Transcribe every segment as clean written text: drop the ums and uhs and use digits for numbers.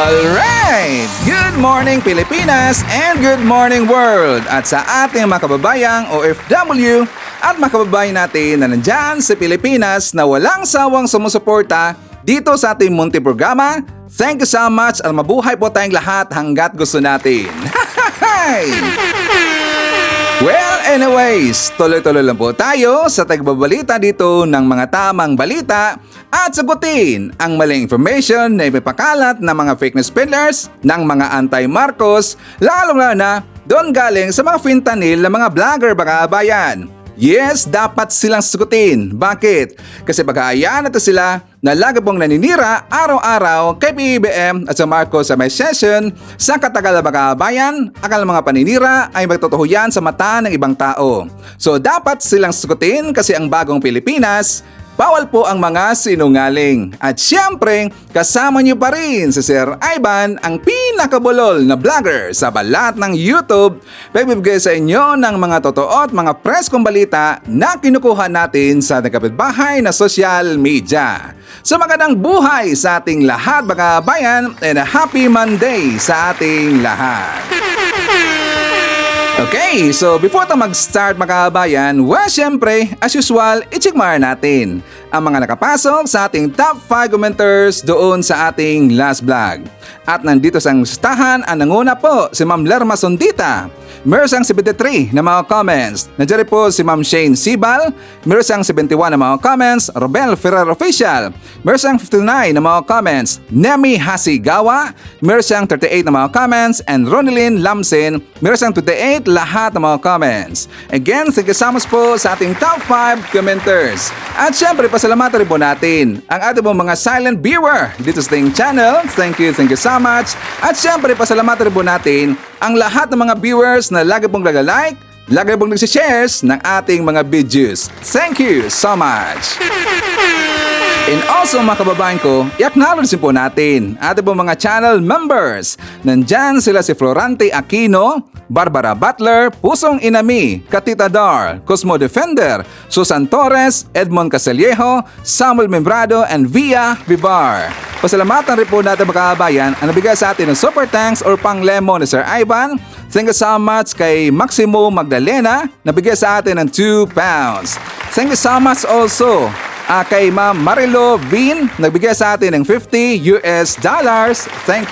Alright! Good morning Pilipinas and good morning world! At sa ating mga kababayang OFW at mga kababayan natin na nandyan sa Pilipinas na walang sawang sumusuporta dito sa ating munting programa, thank you so much at mabuhay po tayong lahat hanggat gusto natin. Well, anyways, tuloy-tuloy lang po tayo sa tagbabalita dito ng mga tamang balita at sagutin ang maling information na ipapakalat ng mga fake news peddlers ng mga anti-Marcos, lalo na doon galing sa mga fentanyl ng mga vlogger baka bayan. Yes, dapat silang sagutin. Bakit? Kasi baka-ayan natin sila na lagi pong naninira araw-araw kay PBBM at sa Marcos sa may session sa Katagalan Bayan, akala mga paninira ay magtotoo yan sa mata ng ibang tao. So dapat silang sagutin kasi ang bagong Pilipinas, bawal po ang mga sinungaling. At syempre, kasama niyo pa rin si Sir Ivan, ang pinakabulol na vlogger sa balat ng YouTube, pagbibigay sa inyo ng mga totoo at mga preskong balita na kinukuha natin sa kapitbahay na social media. So magandang buhay sa ating lahat mga bayan and a happy Monday sa ating lahat. Okay, so before tayo mag-start mga kabayan, well, syempre, as usual, i-check natin ang mga nakapasok sa ating top 5 commenters doon sa ating last vlog. At nandito sa listahan ang nanguna po si Ma'am Lerma Sondita. Meron siyang 73 na mga comments. Nandiyan po si Ma'am Shane Sibal. Meron siyang 71 na mga comments. Robel Ferrer Official. Meron siyang 59 na mga comments. Nemi Hasigawa. Meron siyang 38 na mga comments. And Ronilyn Lamsen. Meron siyang 28 lahat ng mga comments. Again, thank you so much po sa ating top 5 commenters. At syempre, pasalamatan rin po natin ang ating mga silent viewer dito sa ating channel. Thank you so much. At syempre, pasalamatan rin po natin ang lahat ng mga viewers na lagi pong nag-like, lagi pong nagsishares ng ating mga videos. Thank you so much! And also mga kababayan ko, i-acknowledge po natin ating pong mga channel members. Nandyan sila si Florante Aquino, Barbara Butler, Pusong Inami, Katita Dar, Cosmo Defender, Susan Torres, Edmond Casellejo, Samuel Membrado, and Via Vivar. Pasalamatan rin po natin mga kababayan ang nabigay sa atin ng super thanks or pang lemon ni Sir Ivan. Thank you so much kay Maximo Magdalena, nabigay sa atin ng 2 pounds. Thank you so much also kay Ma'am Marilo Vin, nagbigay sa atin ng $50. Thank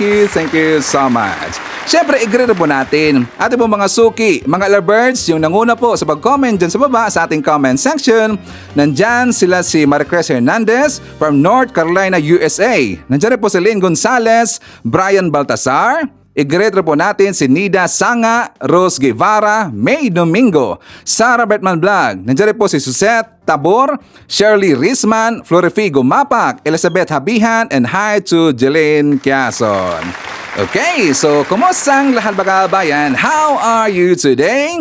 you so much. Siyempre, i-greet po natin ating po mga suki, mga lovebirds, yung nanguna po sa pag-comment dyan sa baba sa ating comment section. Nandyan sila si Maricruz Hernandez from North Carolina, USA. Nandyan rin po si Lynn Gonzalez, Brian Baltasar. I-greet po natin si Nida Sanga, Rose Guevara, May Domingo, Sarah Bertman Vlog. Nandiyan po si Suzette Tabor, Shirley Risman, Florifigo Mapak, Elizabeth Habihan, and hi to Jeline Quezon. Okay, so kumusta ang lahat mga kabayan? How are you today?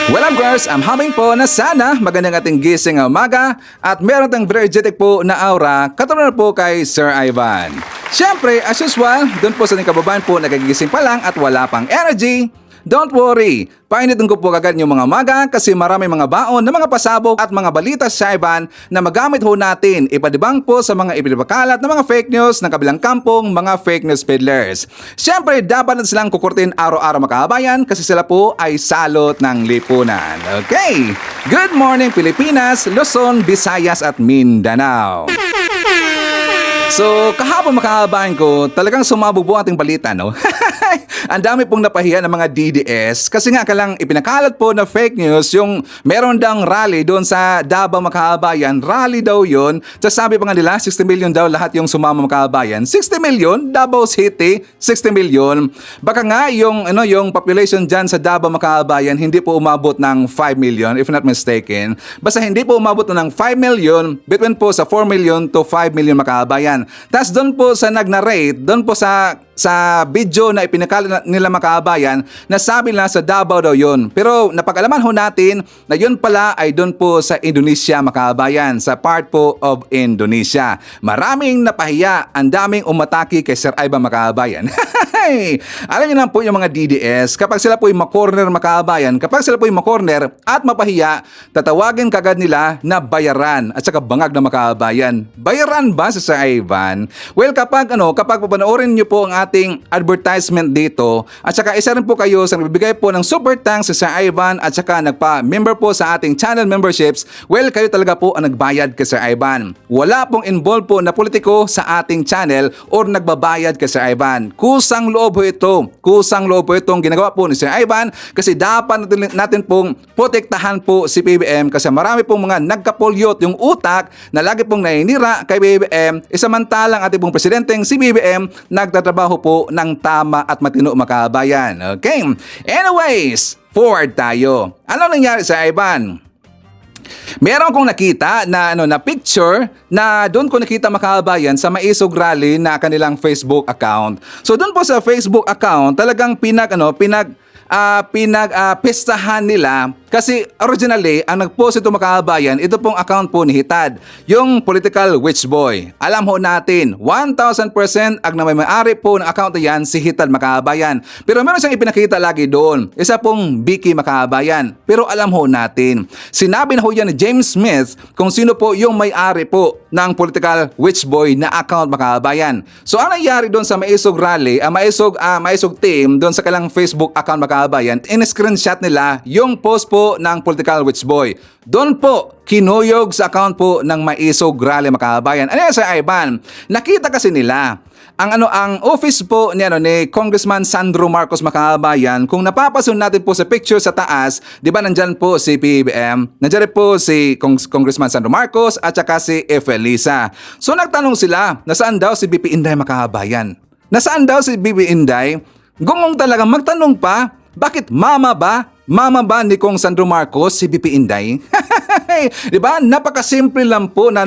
Well, of course, I'm hoping po na sana magandang ating gising ng umaga at meron tayong energetic po na aura katulad po kay Sir Ivan. Siyempre, as usual, doon po sa ating kababayan po nagagising pa lang at wala pang energy. Don't worry, painitin ko po agad yung mga umaga kasi marami mga baon na mga pasabog at mga balita sa Ivan na magamit ho natin ipadibang po sa mga ipinapakalat na mga fake news ng kabilang kampong mga fake news peddlers. Siyempre, dapat na silang kukurtin araw-araw mga kabayan kasi sila po ay salot ng lipunan. Okay, good morning Pilipinas, Luzon, Visayas at Mindanao. So, kahapon mga kabayan ko, talagang sumabog po ating balita, no? Ang dami pong napahiya ng mga DDS kasi nga kalang ipinakalat po na fake news yung meron dang rally doon sa Davao mga kabayan. Rally daw yun. Tapos sabi pa nga nila, 60 million daw lahat yung sumama mga kabayan. 60 million? Davao City, 60 million. Baka nga yung population dyan sa Davao mga kabayan hindi po umabot ng 5 million if not mistaken. Basta hindi po umabot ng 5 million between po sa 4 million to 5 million mga kabayan. Tapos doon po sa nag-narrate, doon po sa video na ipinakala nila mga kabayan, nasabi nila sa Davao daw yun. Pero napag-alaman ho natin na yun pala ay doon po sa Indonesia mga kabayan, sa part po of Indonesia. Maraming napahiya, ang daming umatake kay Sir Ivan mga kabayan. Alam niyo na po yung mga DDS, kapag sila po yung makorner makabayan, kapag sila po yung makorner at mapahiya, tatawagin kagad nila na bayaran at saka bangag na makabayan. Bayaran ba sa Sir Ivan? Well, kapag papanoorin niyo po ang ating advertisement dito at saka isa rin po kayo sa nagbibigay po ng super thanks sa Sir Ivan at saka nagpa-member po sa ating channel memberships, well, kayo talaga po ang nagbayad kay Sir Ivan. Wala pong involved po na politiko sa ating channel or nagbabayad kay Sir Ivan. Kusang loob po ito. Kusang loob po itong ginagawa po ni Sir Ivan kasi dapat natin pong protektahan po si PBM kasi marami pong mga nagkapulyot yung utak na lagi pong naninira kay PBM isamantalang ating pong presidenteng si PBM nagtatrabaho po ng tama at matino makabayan. Okay? Anyways, forward tayo. Ano nangyari sa Ivan? Meron kong nakita na picture na doon ko nakita makabayan sa Maisog Rally na kanilang Facebook account. So doon po sa Facebook account talagang pinagpistahan nila kasi originally ang nagpost ito makabayan, ito pong account po ni Hitad, yung political witch boy. Alam ho natin, 1,000% ang may-ari po ng account na yan si Hitad makabayan. Pero meron siyang ipinakita lagi doon, isa pong Vicky makabayan. Pero alam ho natin, sinabi na ho yan ni James Smith kung sino po yung may-ari po ng political witch boy na account makabayan. So ang nangyari doon sa Maisog Rally, Maisog team doon sa kanilang Facebook account makabayan, in-screenshot nila yung post po ng political witch boy. Doon po kinuyog sa account po ng Maisog Rally makabayan. Ano yan sa Ivan? Nakita kasi nila ang office po ni Congressman Sandro Marcos makabayan. Kung napapasun natin po sa picture sa taas, 'di ba nandyan po si PBM, nandiyan po si Congressman Sandro Marcos at saka si Efelisa. So nagtanong sila, nasaan daw si BP Inday makabayan? Nasaan daw si BP Inday? Gungong talaga magtanong pa, bakit mama ba? Mama ba ni Kong Sandro Marcos si BP Inday? Diba? Napakasimple lang po na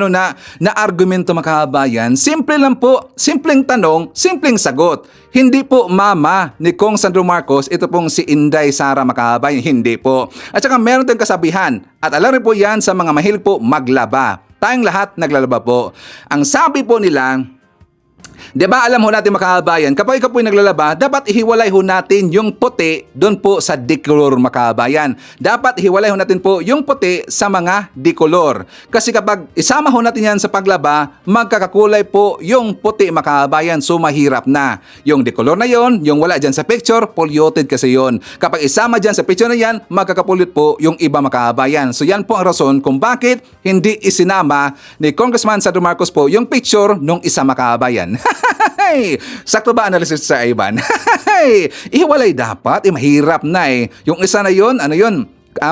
argumento makabayan. Simple lang po, simpleng tanong, simpleng sagot. Hindi po mama ni Kong Sandro Marcos, ito pong si Inday Sara makabayan. Hindi po. At saka meron tayong kasabihan. At alam rin po yan sa mga mahilig po maglaba. Tayong lahat naglalaba po. Ang sabi po nila, diba alam ho natin makabayan, kapag ikaw po'y naglalaba, dapat ihiwalay ho natin yung puti doon po sa decolor makabayan. Dapat ihiwalay ho natin po yung puti sa mga decolor. Kasi kapag isama ho natin yan sa paglaba, magkakakulay po yung puti makabayan. So mahirap na. Yung decolor na yon, yung wala dyan sa picture, polluted kasi yon. Kapag isama dyan sa picture na yan, magkakapulit po yung iba makabayan. So yan po ang rason kung bakit hindi isinama ni Congressman Sandro Marcos po yung picture nung isa makabayan. Sakto ba analysis sa Ivan? Ihiwalay dapat, mahirap na eh. Yung isa na yun, ano yun?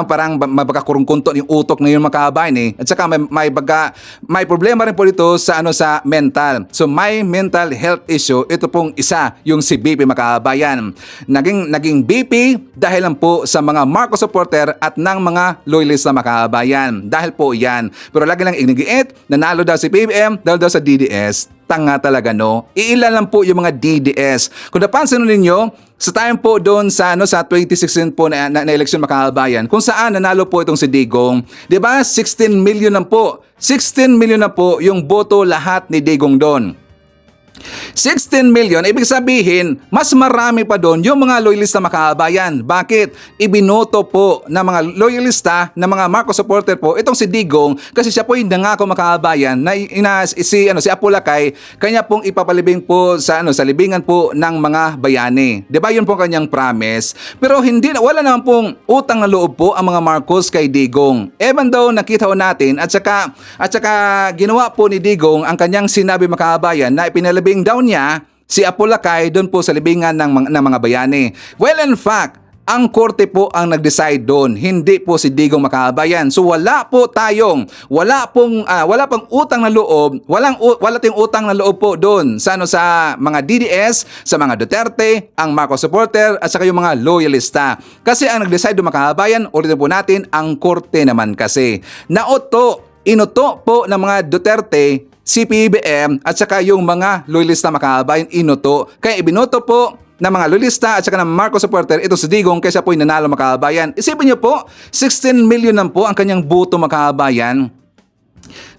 Parang mabagkakurungkunto yung utok na yun makabayan eh. At saka may problema rin po dito sa sa mental. So may mental health issue, ito pong isa, yung si BP makabayan. Naging BP dahil lang po sa mga Marcos supporter at ng mga loyalist na makabayan. Dahil po yan. Pero lagi lang inigiit, nanalo daw si PBM dahil daw sa DDS. Tanga talaga no. Iilan lang po yung mga DDS. Kung napansin ninyo, sa time po doon sa 2016 po na eleksyon makabayan, kung saan nanalo po itong si Digong, 'di ba? 16 million na po. 16 million na po yung boto lahat ni Digong doon. 16 million, ibig sabihin, mas marami pa doon yung mga loyalista makabayan. Bakit? Ibinoto po ng mga loyalista, ng mga Marcos supporter po, itong si Digong, kasi siya po yung nangako makabayan na si Apo Lakay, kanya pong ipapalibing po sa libingan po ng mga bayani. 'Di ba yun po kanyang promise? Pero wala naman pong utang na loob po ang mga Marcos kay Digong. Even though nakita ho natin at saka ginawa po ni Digong ang kanyang sinabi makabayan na ipinalibing daw niya si Apo Lakay doon po sa libingan ng mga bayani. Well, in fact, ang korte po ang nag-decide doon, hindi po si Digong makabayan. So wala pong utang na loob, wala tayong utang na loob po doon sa mga DDS, sa mga Duterte, ang Marcos supporter at saka yung mga loyalista. Kasi ang nag-decide doon makabayan, ulitin po natin, ang korte naman kasi. Inuto po ng mga Duterte si PBM at saka yung mga loyalista makabayan inuto. Kaya ibinoto po ng mga loyalista at saka ng Marcos supporter ito si Digong kaysa po yung nanalo makabayan. Isipin niyo po, 16 million lang po ang kanyang boto makabayan.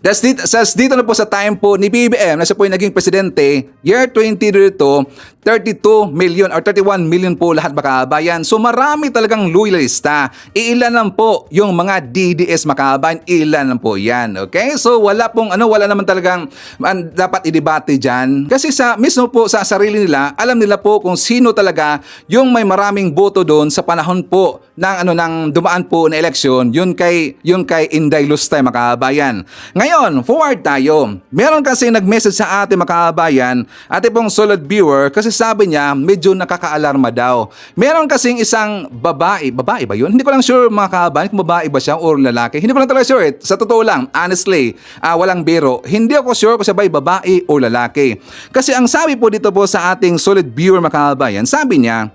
Dito na po sa time po ni BBM na siya po yung naging presidente, year 2022, 32 million or 31 million po lahat makabayan. So marami talagang loyalista. Iilan lang po yung mga DDS makabayan, ilan lang po yan. Okay? So wala naman talagang dapat idebate dyan. Kasi mismo po sa sarili nila, alam nila po kung sino talaga yung may maraming boto doon sa panahon po ng dumaan po na eleksyon, yun kay Inday Lustay makabayan. Ngayon, forward tayo. Meron kasi nag-message sa ating makabayan, ating pong solid viewer, kasi sabi niya medyo nakaka-alarma daw. Meron kasing isang babae ba yun? Hindi ko lang sure mga kabayan kung babae ba siya or lalaki. Hindi ko lang talaga sure. Sa totoo lang, honestly, walang biro. Hindi ako sure kung siya ba babae o lalaki. Kasi ang sabi po dito po sa ating solid viewer mga kabayan, sabi niya,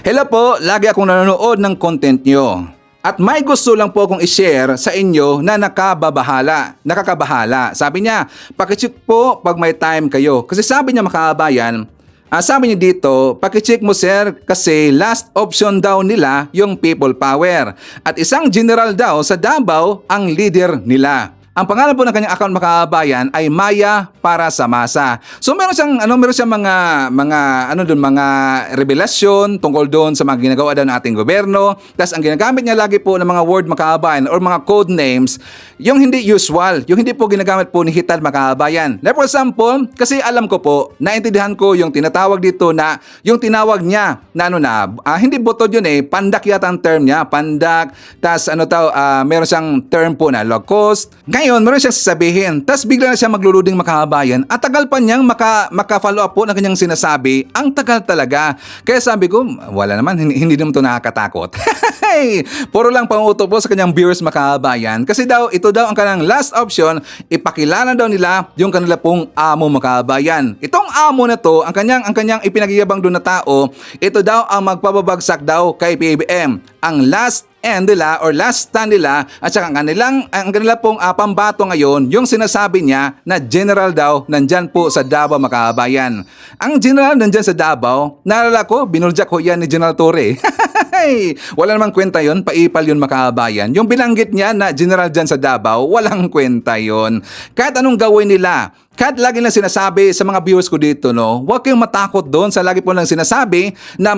"Hello po, lagi akong nanonood ng content nyo. At may gusto lang po akong i-share sa inyo na nakakabahala. Sabi niya, pakicheck po pag may time kayo." Kasi sabi niya makabayan, sabi niya dito, pakicheck mo sir kasi last option daw nila yung people power. At isang general daw sa Davao ang leader nila. Ang pangalan po ng kanyang account makabayan ay Maya para sa Masa. So meron siyang mga revelasyon tungkol doon sa mga ginagawa daw ng ating gobyerno. Tapos ang ginagamit niya lagi po ng mga word makabayan or mga code names, yung hindi usual, yung hindi po ginagamit po ni Hitad makabayan. Like for example, kasi alam ko po, naintindihan ko yung tinatawag dito na yung tinawag niya na hindi butod yun pandak yata ang term niya, pandak. Tapos meron siyang term po na low cost. Ngayon, meron siyang sasabihin, tapos bigla na siya magluluding makabayan at tagal pa niyang maka-follow up po ng kanyang sinasabi. Ang tagal talaga. Kaya sabi ko, wala naman, hindi naman ito nakakatakot. Puro lang panguto po sa kanyang viewers makabayan. Kasi ito daw ang kanyang last option, ipakilala daw nila yung kanila pong amo makabayan. Itong amo na to, ang kanyang ipinagyabang doon na tao, ito daw ang magpababagsak daw kay PBM. Ang last end nila or last stand nila at saka ang kanila pong pambato ngayon, yung sinasabi niya na general daw nandyan po sa Davao makabayan. Ang general nandyan sa Davao, naalala ko, binurjak ko yan ni General Torre. Wala namang kwenta yon, paipal yun makabayan. Yung binanggit niya na general dyan sa Davao, walang kwenta yon. Kahit anong gawin nila, kahit lagi lang sinasabi sa mga viewers ko dito, huwag kayong matakot doon sa lagi po lang sinasabi na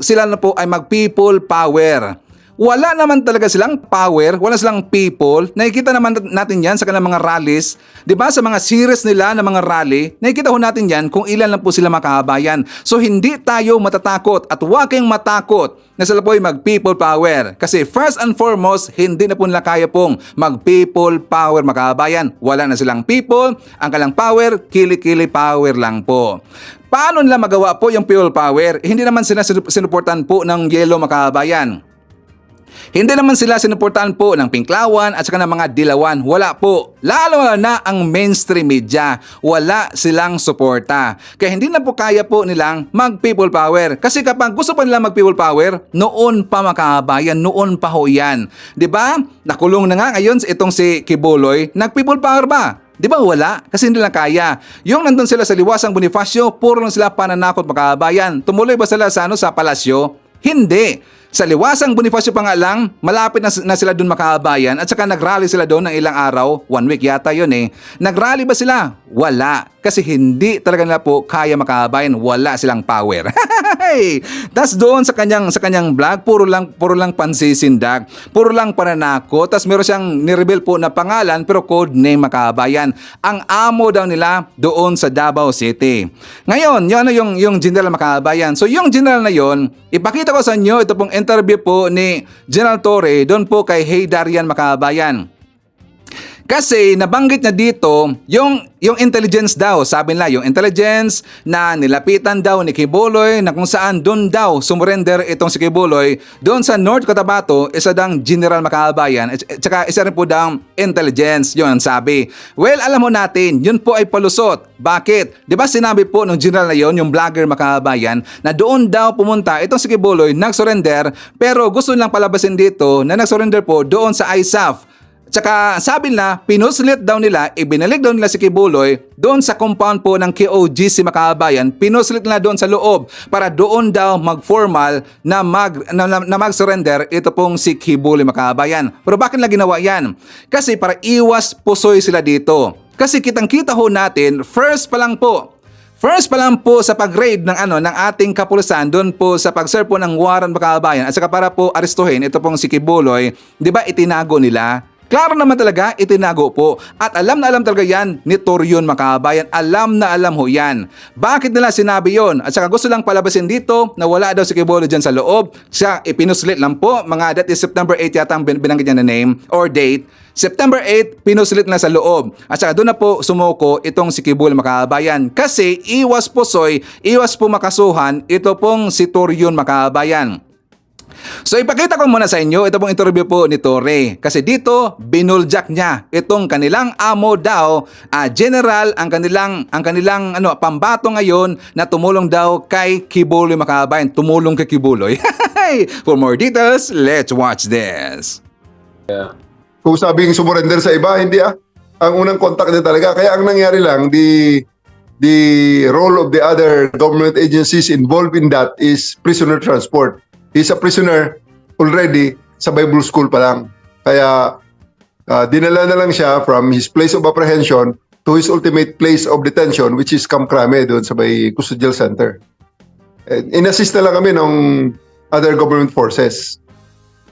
sila na po ay mag-people power. Wala naman talaga silang power, wala silang people. Nakikita naman natin yan sa kanilang mga rallies. Diba sa mga series nila na mga rally, nakikita ho natin yan kung ilan lang po sila makabayan. So hindi tayo matatakot at huwag kayong matakot na sila po ay mag-people power. Kasi first and foremost, hindi na po nila kaya pong mag-people power makabayan. Wala na silang people, ang kanilang power, kili-kili power lang po. Paano nila magawa po yung people power? Hindi naman sila sinuportan po ng yellow makabayan. Hindi naman sila sinuportahan po ng Pinklawan at saka ng mga Dilawan. Wala po. Lalo na ang mainstream media. Wala silang suporta. Kaya hindi na po kaya po nilang mag-people power. Kasi kapag gusto pa nilang mag-people power, noon pa makabayan, noon pa ho yan. Diba? Nakulong na nga ngayon itong si Kibuloy. Nag-people power ba? Di ba wala? Kasi hindi lang kaya. Yung nandun sila sa Liwasang Bonifacio, puro lang sila pananakot makabayan. Tumuloy ba sila sa palasyo? Hindi. Sa Liwasang Bonifacio pa nga lang, malapit na sila doon makabayan at saka nagrally sila doon ng ilang araw, 1 week yata yun Nagrally ba sila? Wala. Kasi hindi talaga nila po kaya makabayan, wala silang power. Tas doon sa kanyang vlog, puro lang pansisindak, puro lang pananakot. Tas meron siyang nireveal po na pangalan pero code name makabayan. Ang amo daw nila doon sa Davao City. Ngayon, yung general makabayan. So yung general na yon, ipakita ko sa inyo ito pong interview po ni General Torre doon po kay Hey Darian makabayan. Kasi nabanggit niya dito yung intelligence daw, sabi nila yung intelligence na nilapitan daw ni Kibuloy na kung saan doon daw sumurrender itong si Kibuloy doon sa North Cotabato, isa dang general makabayan at saka isa rin po daw intelligence, yun ang sabi. Well, alam mo natin, yun po ay palusot. Bakit? Di ba sinabi po ng general na yon, yung vlogger makabayan, na doon daw pumunta itong si Kibuloy, nag-surrender pero gusto nilang palabasin dito na nag-surrender po doon sa ISAF. Tsaka sabi na, pinuslit daw nila, ibinalik daw nila si Kibuloy doon sa compound po ng KOGC mga kababayan, pinuslit nila doon sa loob para doon daw mag-formal na mag-surrender ito pong si Kibuloy mga kababayan. Pero bakit nila ginawa yan? Kasi para iwas pusoy sila dito. Kasi kitang-kita ho natin, first pa lang po sa pag-raid ng ating kapulisan doon po sa pag-serve po ng warrant mga kababayan at saka para po arestuhin ito pong si Kibuloy, 'di ba itinago nila? Klaro naman talaga, itinago po. At alam na alam talaga yan ni Torion mga kababayan. Alam na alam ho yan. Bakit nila sinabi yon? At saka gusto lang palabasin dito na wala daw si Kibuloy dyan sa loob. Siya ipinuslit lang po. That is September 8 yata ang binanggit niya na name or date. September 8, pinuslit na sa loob. At saka doon na po sumuko itong si Kibuloy mga kababayan. Kasi iwas pusoy, iwas po makasuhan, ito pong si Torion mga kababayan. So ipakita ko muna sa inyo ito pong interview po ni Torre kasi dito binuljak niya itong kanilang amo daw, general ang kanilang pambato ngayon na tumulong daw kay Kibuloy mga kababayan, tumulong kay Kibuloy. For more details, let's watch this. Kung sabing sumurrender sa iba, hindi ang unang contact niya talaga. Kaya ang nangyari lang, the role of the other government agencies involved in that is prisoner transport. He's a prisoner already sa Bible school pa lang. Kaya dinala na lang siya from his place of apprehension to his ultimate place of detention, which is Camp Crame doon sa may custodial center. In-assist na lang kami ng other government forces.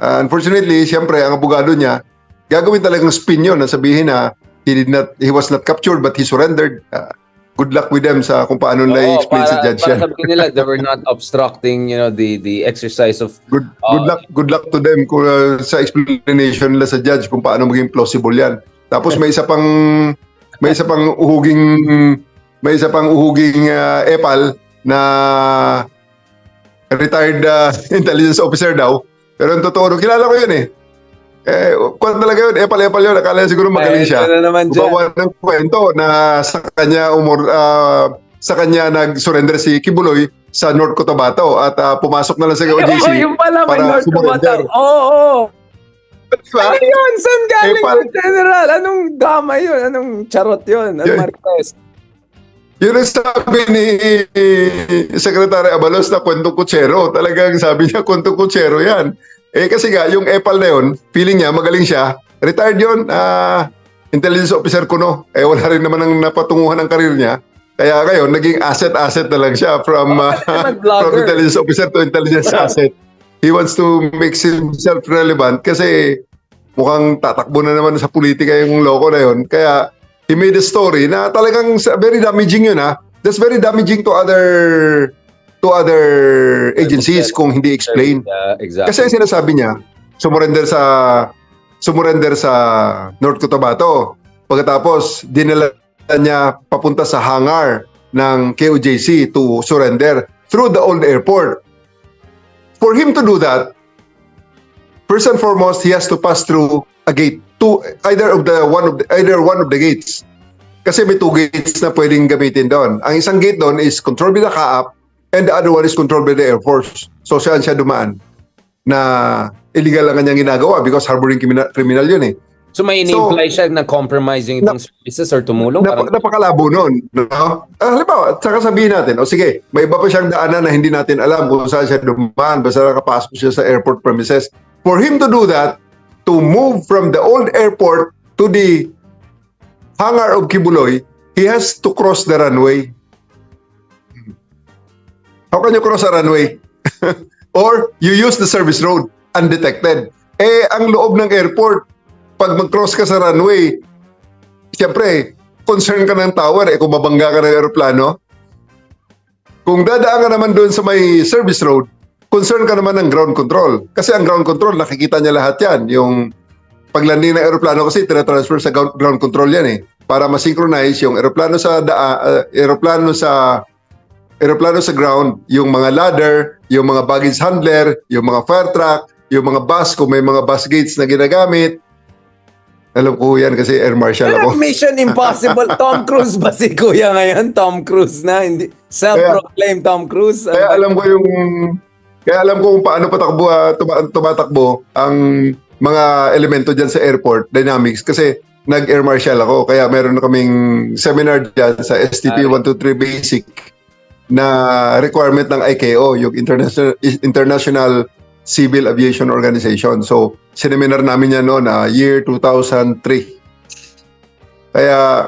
Unfortunately, siyempre, ang abogado niya, gagawin talagang spin yun na sabihin na he was not captured but he surrendered. Good luck with them sa kung paano nila i-explain sa judge yan. Para sabihin nila, they were not obstructing, the exercise of... Good luck to them sa explanation nila sa judge kung paano maging plausible yan. Tapos may isa pang uhuging epal na retired intelligence officer daw. Pero ang totoo, kilala ko yun eh. Kung talaga yun, epal-epal yun, akala siguro magaling siya. Gumawa ng kwento na sa kanya nag-surrender si Kibuloy sa North Cotabato at pumasok na lang sa OJC yung pala may para North sumurrender. Cotabato. Oo. Diba? Ano yun? Saan galing General? Anong drama yun? Anong charot yun? Anong marites? Yun ang sabi ni Secretary Abalos na kwentong kutsero. Talagang sabi niya, kwentong kutsero yan. Kasi nga, yung epal na yun, feeling niya, magaling siya. Retired yun, intelligence officer kuno. Wala rin naman ang napatunguhan ng karir niya. Kaya ngayon, naging asset na lang siya from intelligence officer to intelligence asset. He wants to make himself relevant kasi mukhang tatakbo na naman sa politika yung loko na yun. Kaya, he made a story na talagang very damaging yun That's very damaging to other agencies kung hindi explain. Exactly. Kasi ang sinasabi niya, sumurrender sa North Cotabato. Pagkatapos, dinala niya papunta sa hangar ng KOJC to surrender through the old airport. For him to do that, first and foremost, he has to pass through a gate, either one of the gates. Kasi may two gates na pwedeng gamitin doon. Ang isang gate doon is controlled by the CAAP and the other one is controlled by the Air Force. So saan siya dumaan? Na illegal lang kanyang ginagawa because harboring criminal yun eh. So may in-imply siya na compromising itong services or tumulong? Napakalabo nun. No? Halimbawa, saka sabihin natin, sige, may iba pa siyang daanan na hindi natin alam kung saan siya dumaan, basta nakapasok siya sa airport premises. For him to do that, to move from the old airport to the hangar of Kibuloy, he has to cross the runway. How can you cross a runway? Or you use the service road undetected. Ang loob ng airport, pag mag-cross ka sa runway, siyempre, concern ka ng tower kung mabangga ka ng aeroplano. Kung dadaan ka naman doon sa may service road, concern ka naman ng ground control. Kasi ang ground control, nakikita niya lahat yan. Yung paglanding ng aeroplano kasi, tinatransfer sa ground control yan para ma-synchronize yung aeroplano sa ground, yung mga ladder, yung mga baggage handler, yung mga fire truck, yung mga bus, kung may mga bus gates na ginagamit. Alam ko yan kasi Air Marshal ako. Mission Impossible. Tom Cruise ba si Kuya ngayon? Tom Cruise na. Hindi, self-proclaimed Tom Cruise. Kaya alam ko kung paano tumatakbo ang mga elemento dyan sa airport dynamics kasi nag-air marshal ako kaya meron na kaming seminar dyan sa STP 123 basic na requirement ng ICAO, yung International Civil Aviation Organization. So, seminar namin yan noon year 2003. Kaya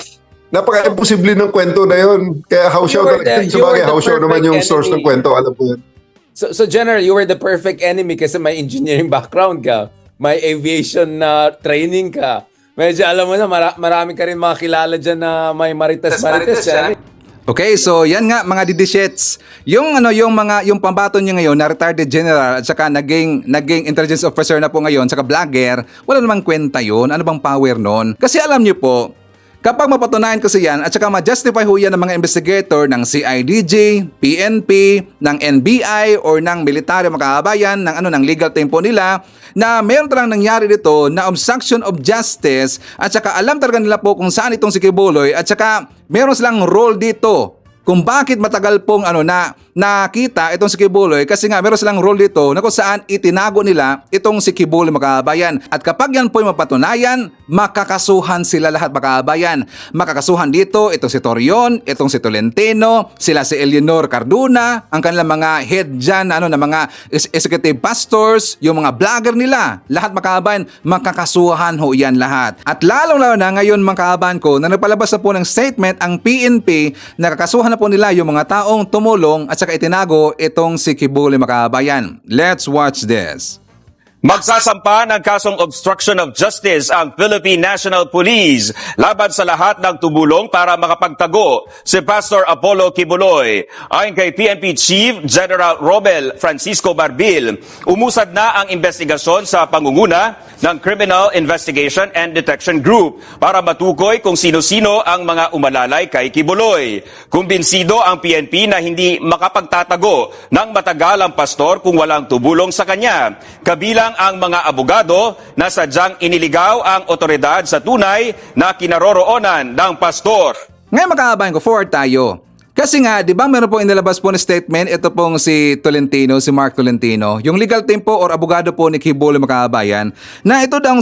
napaka-imposible ng kwento na yun. Kaya house show, sabagay house show naman yung source ng kwento, alam ko yun. So General, you were the perfect enemy kasi may engineering background ka, may aviation na training ka. Medyo alam mo na, marami ka rin mga kilala dyan na may marites. Okay, so yan nga mga didishets. Yung yung pambaton niya ngayon na retired general at saka naging intelligence officer na po ngayon saka vlogger, wala namang kwenta yun. Ano bang power nun? Kasi alam niyo po, kapag mapatunayan kasi yan at saka ma-justify ho yan ng mga investigator ng CIDG, PNP, ng NBI or ng militaryo makahabayan ng legal team po nila na meron talagang nangyari dito na obstruction of justice at saka alam talaga nila po kung saan itong si Kibuloy at saka meron silang role dito kung bakit matagal pong nakita itong si Kibuloy kasi nga meron silang role dito na kung saan itinago nila itong si Kibuloy makabayan. At kapag yan po ay mapatunayan, makakasuhan sila lahat makabayan. Makakasuhan dito itong si Torion, itong si Tolentino, sila si Eleanor Carduna, ang kanilang mga head dyan na mga executive pastors, yung mga vlogger nila, lahat makabayan, makakasuhan ho yan lahat. At lalong-lalo na ngayon makabayan ko na nagpalabas na po ng statement ang PNP na kakasuhan na po nila yung mga taong tumulong at saka itinago itong si Kibuloy makabayan. Let's watch this. Magsasampa ng kasong obstruction of justice ang Philippine National Police laban sa lahat ng tumulong para makapagtago si Pastor Apollo Kibuloy. Ayon kay PNP Chief General Romel Francisco Barbil, umusad na ang investigasyon sa pangunguna ng Criminal Investigation and Detection Group para matukoy kung sino-sino ang mga umalalay kay Kibuloy. Kumbinsido ang PNP na hindi makapagtatago ng matagal ang pastor kung walang tumulong sa kanya. Kabilang ang mga abogado na sadyang iniligaw ang otoridad sa tunay na kinaroroonan ng pastor. Ngayon makahabayan ko, forward tayo. Kasi nga, di ba meron pong inilabas po na statement, ito pong si Tolentino, si Mark Tolentino, yung legal team po or abogado po ni Kibuloy makahabayan, na ito daw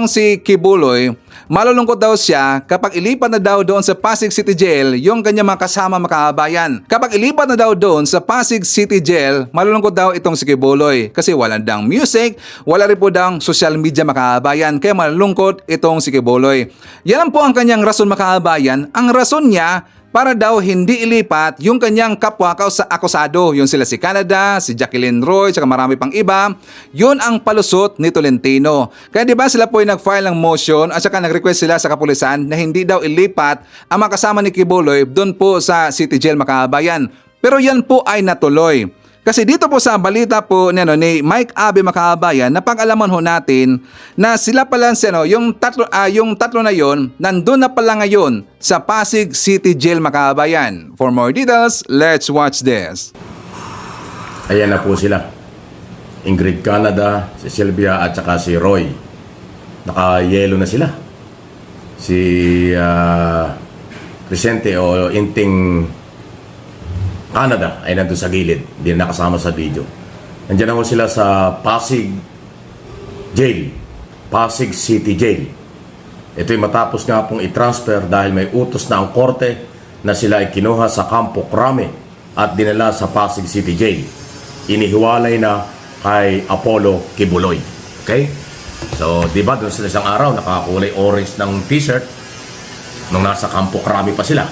si Kibuloy, malulungkot daw siya kapag ilipat na daw doon sa Pasig City Jail yung kanyang mga kasama makahabayan. Kapag ilipat na daw doon sa Pasig City Jail, malulungkot daw itong si Kibuloy kasi wala daw music, wala rin po daw social media makahabayan, kaya malulungkot itong si Kibuloy. Yan po ang kanyang rason makahabayan. Ang rason niya para daw hindi ilipat yung kanyang kapwa akusado. Yun sila si Canada, si Jacqueline Roy, saka marami pang iba. Yun ang palusot ni Tolentino. Kaya di ba sila po ay nag-file ng motion at saka nag-request sila sa kapulisan na hindi daw ilipat ang mga kasama ni Kibuloy doon po sa City Jail makahabayan. Pero yan po ay natuloy. Kasi dito po sa balita po ni Mike Abe makahabayan, napag-alaman ho natin na sila pala yung tatlo na yon nandun na pala ngayon sa Pasig City Jail makahabayan. For more details, let's watch this. Ayan na po sila. Ingrid Canada, si Sylvia at saka si Roy. Naka-yelo na sila. Si Crescente o Inting Canada ay nandun sa gilid. Hindi na nakasama sa video. Nandiyan na sila sa Pasig Jail. Pasig City Jail. Ito'y matapos nga pong i-transfer dahil may utos na ang korte na sila ay kinuha sa Campo Crame at dinala sa Pasig City Jail. Inihiwalay na kay Apollo Kibuloy. Okay? So, di ba doon sa isang araw nakakulay orange ng t-shirt nung nasa Campo Crame pa sila.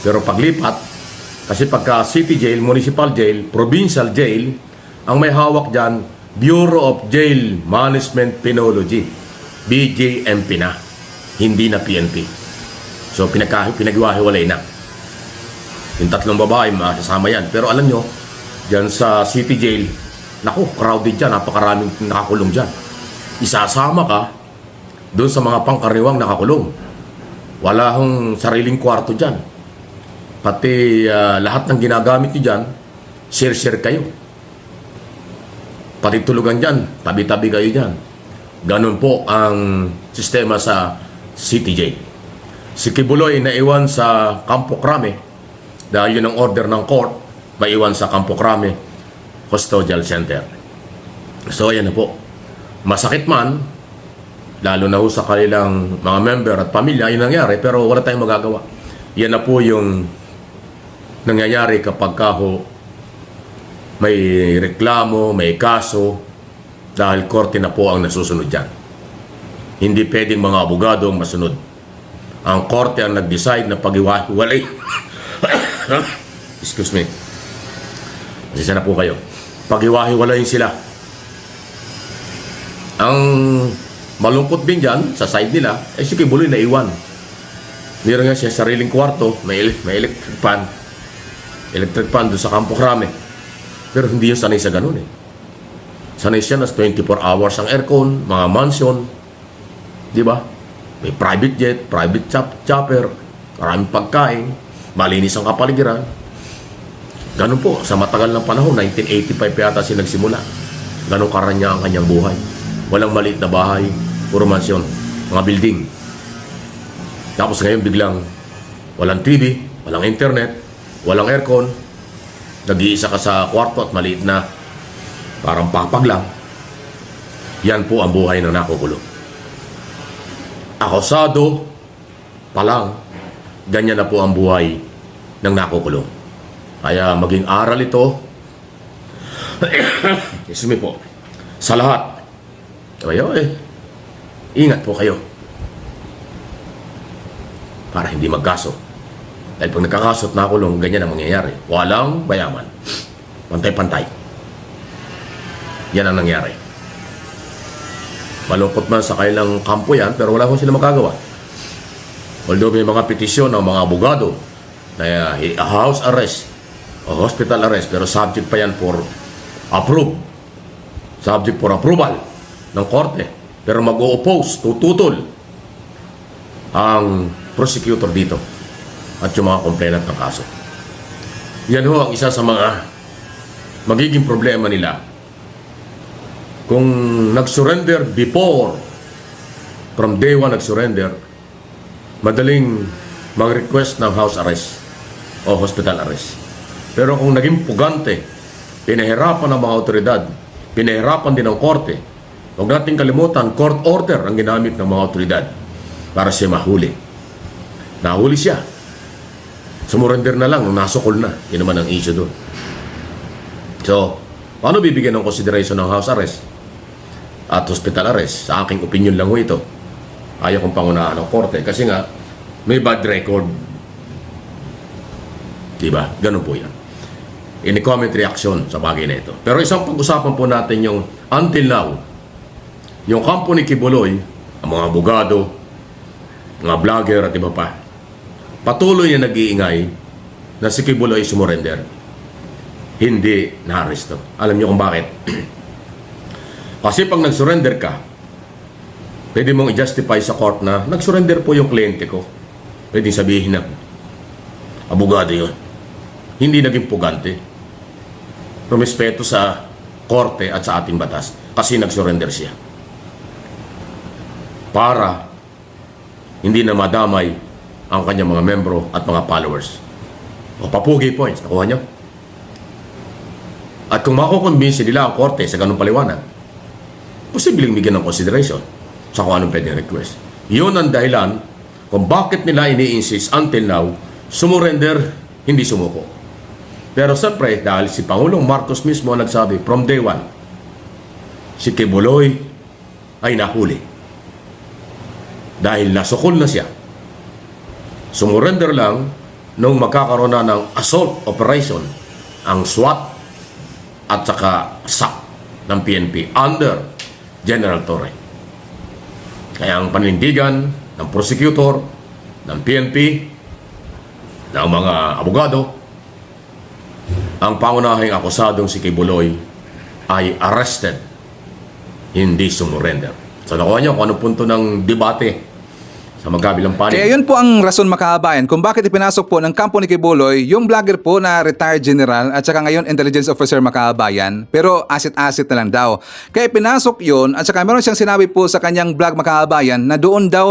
Pero paglipat, kasi pagka City Jail, Municipal Jail, Provincial Jail, ang may hawak dyan, Bureau of Jail Management Penology. BJMP na. Hindi na PNP. So pinagwahiwalay na. Yung tatlong babae, masasama yan. Pero alam nyo, dyan sa City Jail, naku, crowded dyan, napakaraming nakakulong dyan. Isasama ka doon sa mga pangkaraniwang nakakulong. Wala hong sariling kwarto dyan. Pati lahat ng ginagamit nyo dyan, share-share kayo. Pati tulugan dyan, tabi-tabi kayo dyan. Ganun po ang sistema sa City Jail. Si Kibuloy naiwan sa Campo Crame dahil yun ang order ng court, maiwan sa Campo Crame Custodial Center. So ayan na po. masakit man, lalo na ho sa kanilang mga member at pamilya, yun nangyari, pero wala tayong magagawa. Yan na po yung nangyayari kapag ho may reklamo, may kaso, dahil korte na po ang nasusunod dyan. Hindi pwedeng mga abogado ang masunod. Ang korte ang nag-decide na pag-iwalay. Excuse me. Pasensya na po kayo. Pag-iwalay sila. Ang malungkot din dyan, sa side nila, si Kibuloy na iwan. Meron nga siya sariling kwarto, may electric fan. Electric fan doon sa Campo Crame. Pero hindi yun sanay sa ganun eh. Sanay siya na 24 hours ang aircon, mga mansion. Di ba? May private jet, private chopper, maraming pagkain, malinis ang kapaligiran. Ganun po, sa matagal ng panahon, 1985 yata siya nagsimula. Ganun karanya ang kanyang buhay. Walang maliit na bahay, puro mansyon, mga building. Tapos ngayon biglang walang TV, walang internet, walang aircon, nag-iisa ka sa kwarto at maliit na parang papag lang. Yan po ang buhay ng nakukulong. Akusado pa lang, ganyan na po ang buhay ng nakukulong. Kaya maging aral ito, excuse me po, sa lahat. Kayo ingat po kayo para hindi magkaso. Dahil pag nagkakaso at nakulong, ganyan ang mangyayari. Walang bayaman. Pantay-pantay. Yan ang nangyari. Malungkot man sa kailang kampo yan, pero wala ko sila magagawa. Although may mga petisyon ng mga abogado na house arrest o hospital arrest, pero subject pa yan for subject for approval ng korte. Pero mag-o-oppose, tututol ang prosecutor dito at yung mga complainant ng kaso. Yan ho ang isa sa mga magiging problema nila kung nag-surrender before, from day one nag-surrender, madaling mag-request ng house arrest o hospital arrest. Pero kung naging pugante, pinahirapan ng mga otoridad, pinahirapan din ng korte, huwag nating kalimutan, court order ang ginamit ng mga otoridad para siya mahuli. Nahuli siya. Sumurrender na lang, nasukol na. Yun naman ang issue doon. So, paano bibigyan ng consideration ng house arrest at hospital arrest? Sa aking opinion lang ho ito. Ayaw kong pangunahan ng korte kasi nga may bad record. Diba? Ganun po yan. Ini-comment reaction sa bagay na ito. Pero isang pag-usapan po natin yung until now, yung kampo ni Kibuloy, ang mga abogado, mga vlogger at iba pa, patuloy na nag-iingay na si Kibuloy sumurrender. Hindi na-aresto. Alam niyo kung bakit? Kasi pag nag-surrender ka, pwede mong i-justify sa court na nag-surrender po yung kliyente ko. Pwede sabihin na abogado yun. Hindi naging pugante. Rumispeto sa korte at sa ating batas kasi nag-surrender siya. Para hindi na madamay ang kanyang mga membro at mga followers. O papugi points, nakuha nyo? At kung makukonvince nila ang korte sa ganung paliwanag, posibleng bigyan ng consideration sa kung anong pwedeng request. Yun ang dahilan kung bakit nila ini-insist until now, sumurrender, hindi sumuko. Pero siyempre, dahil si Pangulong Marcos mismo nagsabi, from day one, si Kibuloy ay nahuli. Dahil nasukol na siya. Sumurrender lang nung magkakaroon na ng assault operation ang SWAT at saka SAC ng PNP under General Torre. Kaya ang panindigan ng prosecutor, ng PNP, ng mga abogado, ang pangunahing akusadong si Kibuloy ay arrested, hindi sumurrender. So nakuha niyo kung anong punto ng debate sa magkabilang panig. Kaya yun po ang rason mga kabayan kung bakit ipinasok po ng kampo ni Kibuloy yung vlogger po na retired general at saka ngayon intelligence officer mga kabayan, pero asset na lang daw. Kaya pinasok yun at saka meron siyang sinabi po sa kanyang vlog mga kabayan na doon daw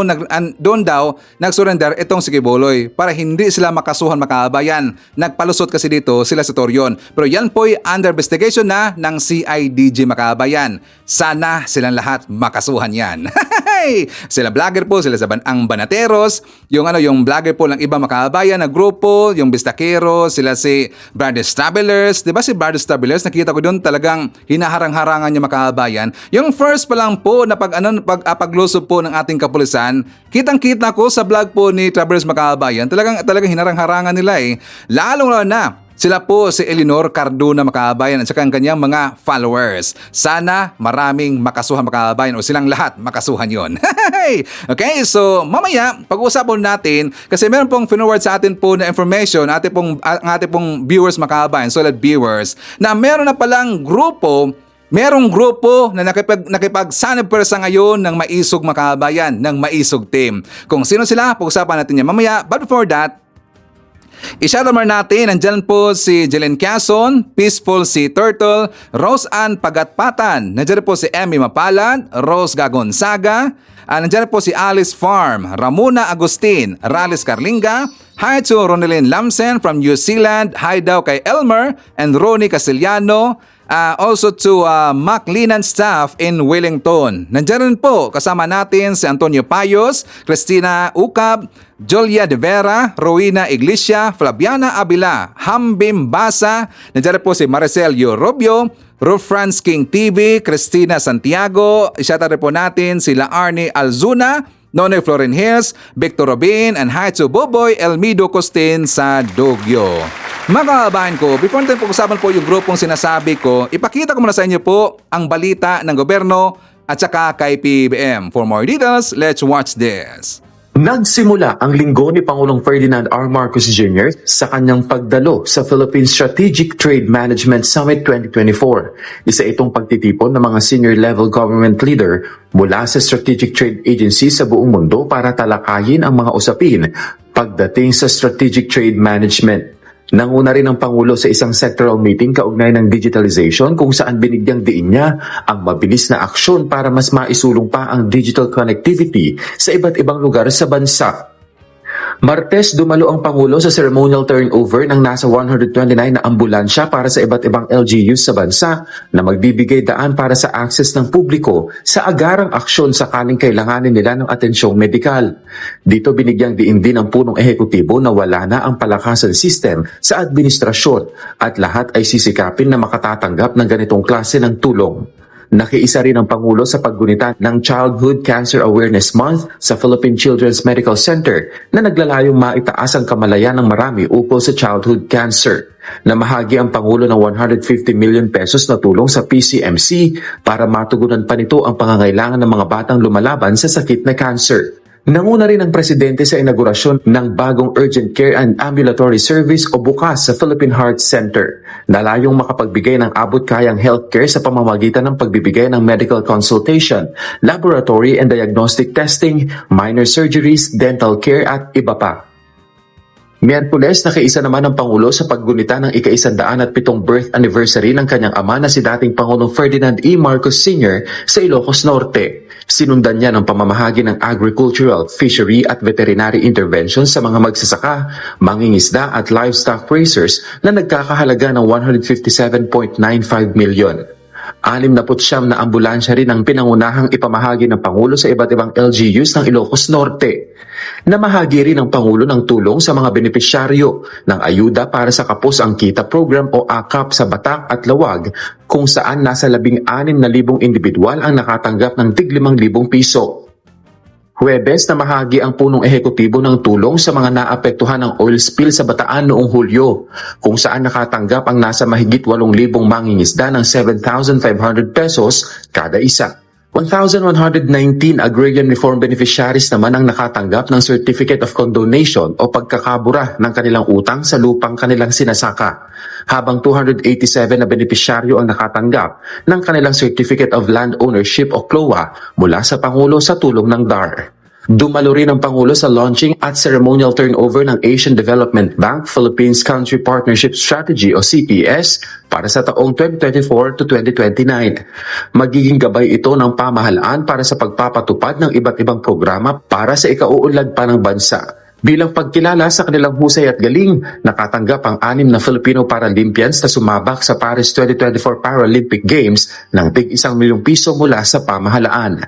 nag-surrender itong si Kibuloy para hindi sila makasuhan mga kabayan. Nagpalusot kasi dito sila sa Torreon. Pero yan po ay under investigation na ng CIDG mga kabayan. Sana silang lahat makasuhan yan. Sila vlogger po, sila ang Banateros, yung vlogger po ng iba makabayan na grupo, yung Bistaquero, sila si Brothers Travelers, 'di ba si Brothers Travelers? Nakita ko doon talagang hinaharang-harangan niya makabayan. Yung first pa lang po na paglusob po ng ating kapulisan, kitang-kita ko sa vlog po ni Travelers makabayan, talagang hinarang-harangan nila eh. Lalo na sila po si Eleanor Cardona makabayan at saka ang kanyang mga followers. Sana maraming makasuhan makabayan o silang lahat makasuhan yon. Okay, so mamaya pag-uusapan natin kasi meron pong forward sa atin po na information ating pong viewers makabayan, solid viewers, na meron na palang merong grupo na nakipagsanib persa ngayon ng Maisog makabayan, ng Maisog team. Kung sino sila, pag-usapan natin yan mamaya. But before that, i-shoutout natin, nandyan po si Jelen Quezon, Peaceful si Turtle, Rose Ann Pagatpatan, nandyan po si Emmy Mapalad, Rose Gagonzaga, nandyan po si Alice Farm, Ramona Agustin, Ralis Carlinga, hi to Ronelyn Lamsen from New Zealand, hi daw kay Elmer and Ronnie Castellano, also to Maclinan staff in Wellington. Nandiyan rin po kasama natin si Antonio Payos, Cristina Ucab, Julia De Vera, Rowena Iglesia, Flaviana Abila, Hambim Basa, nandiyan rin po si Marcelio Rubio, Rufrans King TV, Cristina Santiago, ishata rin po natin sila Arnie Alzuna, Nonoy Florin Hills, Victor Robin, and hi to Boboy Elmido Costin sa Dogyo. Mga kabahan ko, before natin pag-usapan po yung grupong sinasabi ko, ipakita ko muna sa inyo po ang balita ng gobyerno at saka kay PBM. For more details, let's watch this. Nagsimula ang linggo ni Pangulong Ferdinand R. Marcos Jr. sa kanyang pagdalo sa Philippine Strategic Trade Management Summit 2024. Isa itong pagtitipon ng mga senior-level government leader mula sa strategic trade agencies sa buong mundo para talakayin ang mga usapin pagdating sa strategic trade management. Nanguna rin ang Pangulo sa isang sectoral meeting kaugnay ng digitalization kung saan binigyang diin niya ang mabilis na aksyon para mas maisulong pa ang digital connectivity sa iba't ibang lugar sa bansa. Martes, dumalo ang Pangulo sa ceremonial turnover ng nasa 129 na ambulansya para sa iba't ibang LGUs sa bansa na magbibigay daan para sa access ng publiko sa agarang aksyon sakaling kailanganin nila ng atensyong medikal. Dito binigyang diin din ang punong ehekutibo na wala na ang palakasan system sa administrasyon at lahat ay sisikapin na makatatanggap ng ganitong klase ng tulong. Nakiisa rin ang Pangulo sa paggunita ng Childhood Cancer Awareness Month sa Philippine Children's Medical Center na naglalayong maitaas ang kamalayan ng marami ukol sa childhood cancer. Namahagi ang Pangulo ng 150 million pesos na tulong sa PCMC para matugunan pa nito ang pangangailangan ng mga batang lumalaban sa sakit na cancer. Nanguna rin ang Presidente sa inaugurasyon ng bagong Urgent Care and Ambulatory Service o BUCAS sa Philippine Heart Center na layong makapagbigay ng abot-kayang healthcare sa pamamagitan ng pagbibigay ng medical consultation, laboratory and diagnostic testing, minor surgeries, dental care at iba pa. Miyerkules, nakiisa naman ang Pangulo sa paggunita ng ika-107 birth anniversary ng kanyang ama na si dating Pangulong Ferdinand E. Marcos Sr. sa Ilocos Norte. Sinundan niya ng pamamahagi ng agricultural, fishery at veterinary interventions sa mga magsasaka, mangingisda at livestock raisers na nagkakahalaga ng 157.95 million. 69 na ambulansya rin ang pinangunahang ipamahagi ng Pangulo sa iba't ibang LGUs ng Ilocos Norte. Namahagi rin ang Pangulo ng tulong sa mga benepisyaryo ng ayuda para sa Kapos ang Kita program o AKAP sa Batak at Lawag kung saan nasa 16,000 individual ang nakatanggap ng tig-5,000 piso. Huwebes, namahagi ang punong ehekutibo ng tulong sa mga naapektuhan ng oil spill sa Bataan noong Hulyo, kung saan nakatanggap ang nasa mahigit 8,000 mangingisda ng 7,500 pesos kada isa. 1,119 agrarian reform beneficiaries naman ang nakatanggap ng Certificate of Condonation o pagkakabura ng kanilang utang sa lupang kanilang sinasaka, habang 287 na benepisyaryo ang nakatanggap ng kanilang Certificate of Land Ownership o CLOA mula sa Pangulo sa tulong ng DAR. Dumalo rin ang Pangulo sa launching at ceremonial turnover ng Asian Development Bank Philippines Country Partnership Strategy o CPS para sa taong 2024 to 2029. Magiging gabay ito ng pamahalaan para sa pagpapatupad ng iba't ibang programa para sa ikauunlad pa ng bansa. Bilang pagkilala sa kanilang husay at galing, nakatanggap ang 6 na Filipino Paralympians na sumabak sa Paris 2024 Paralympic Games ng tig 1 milyong piso mula sa pamahalaan.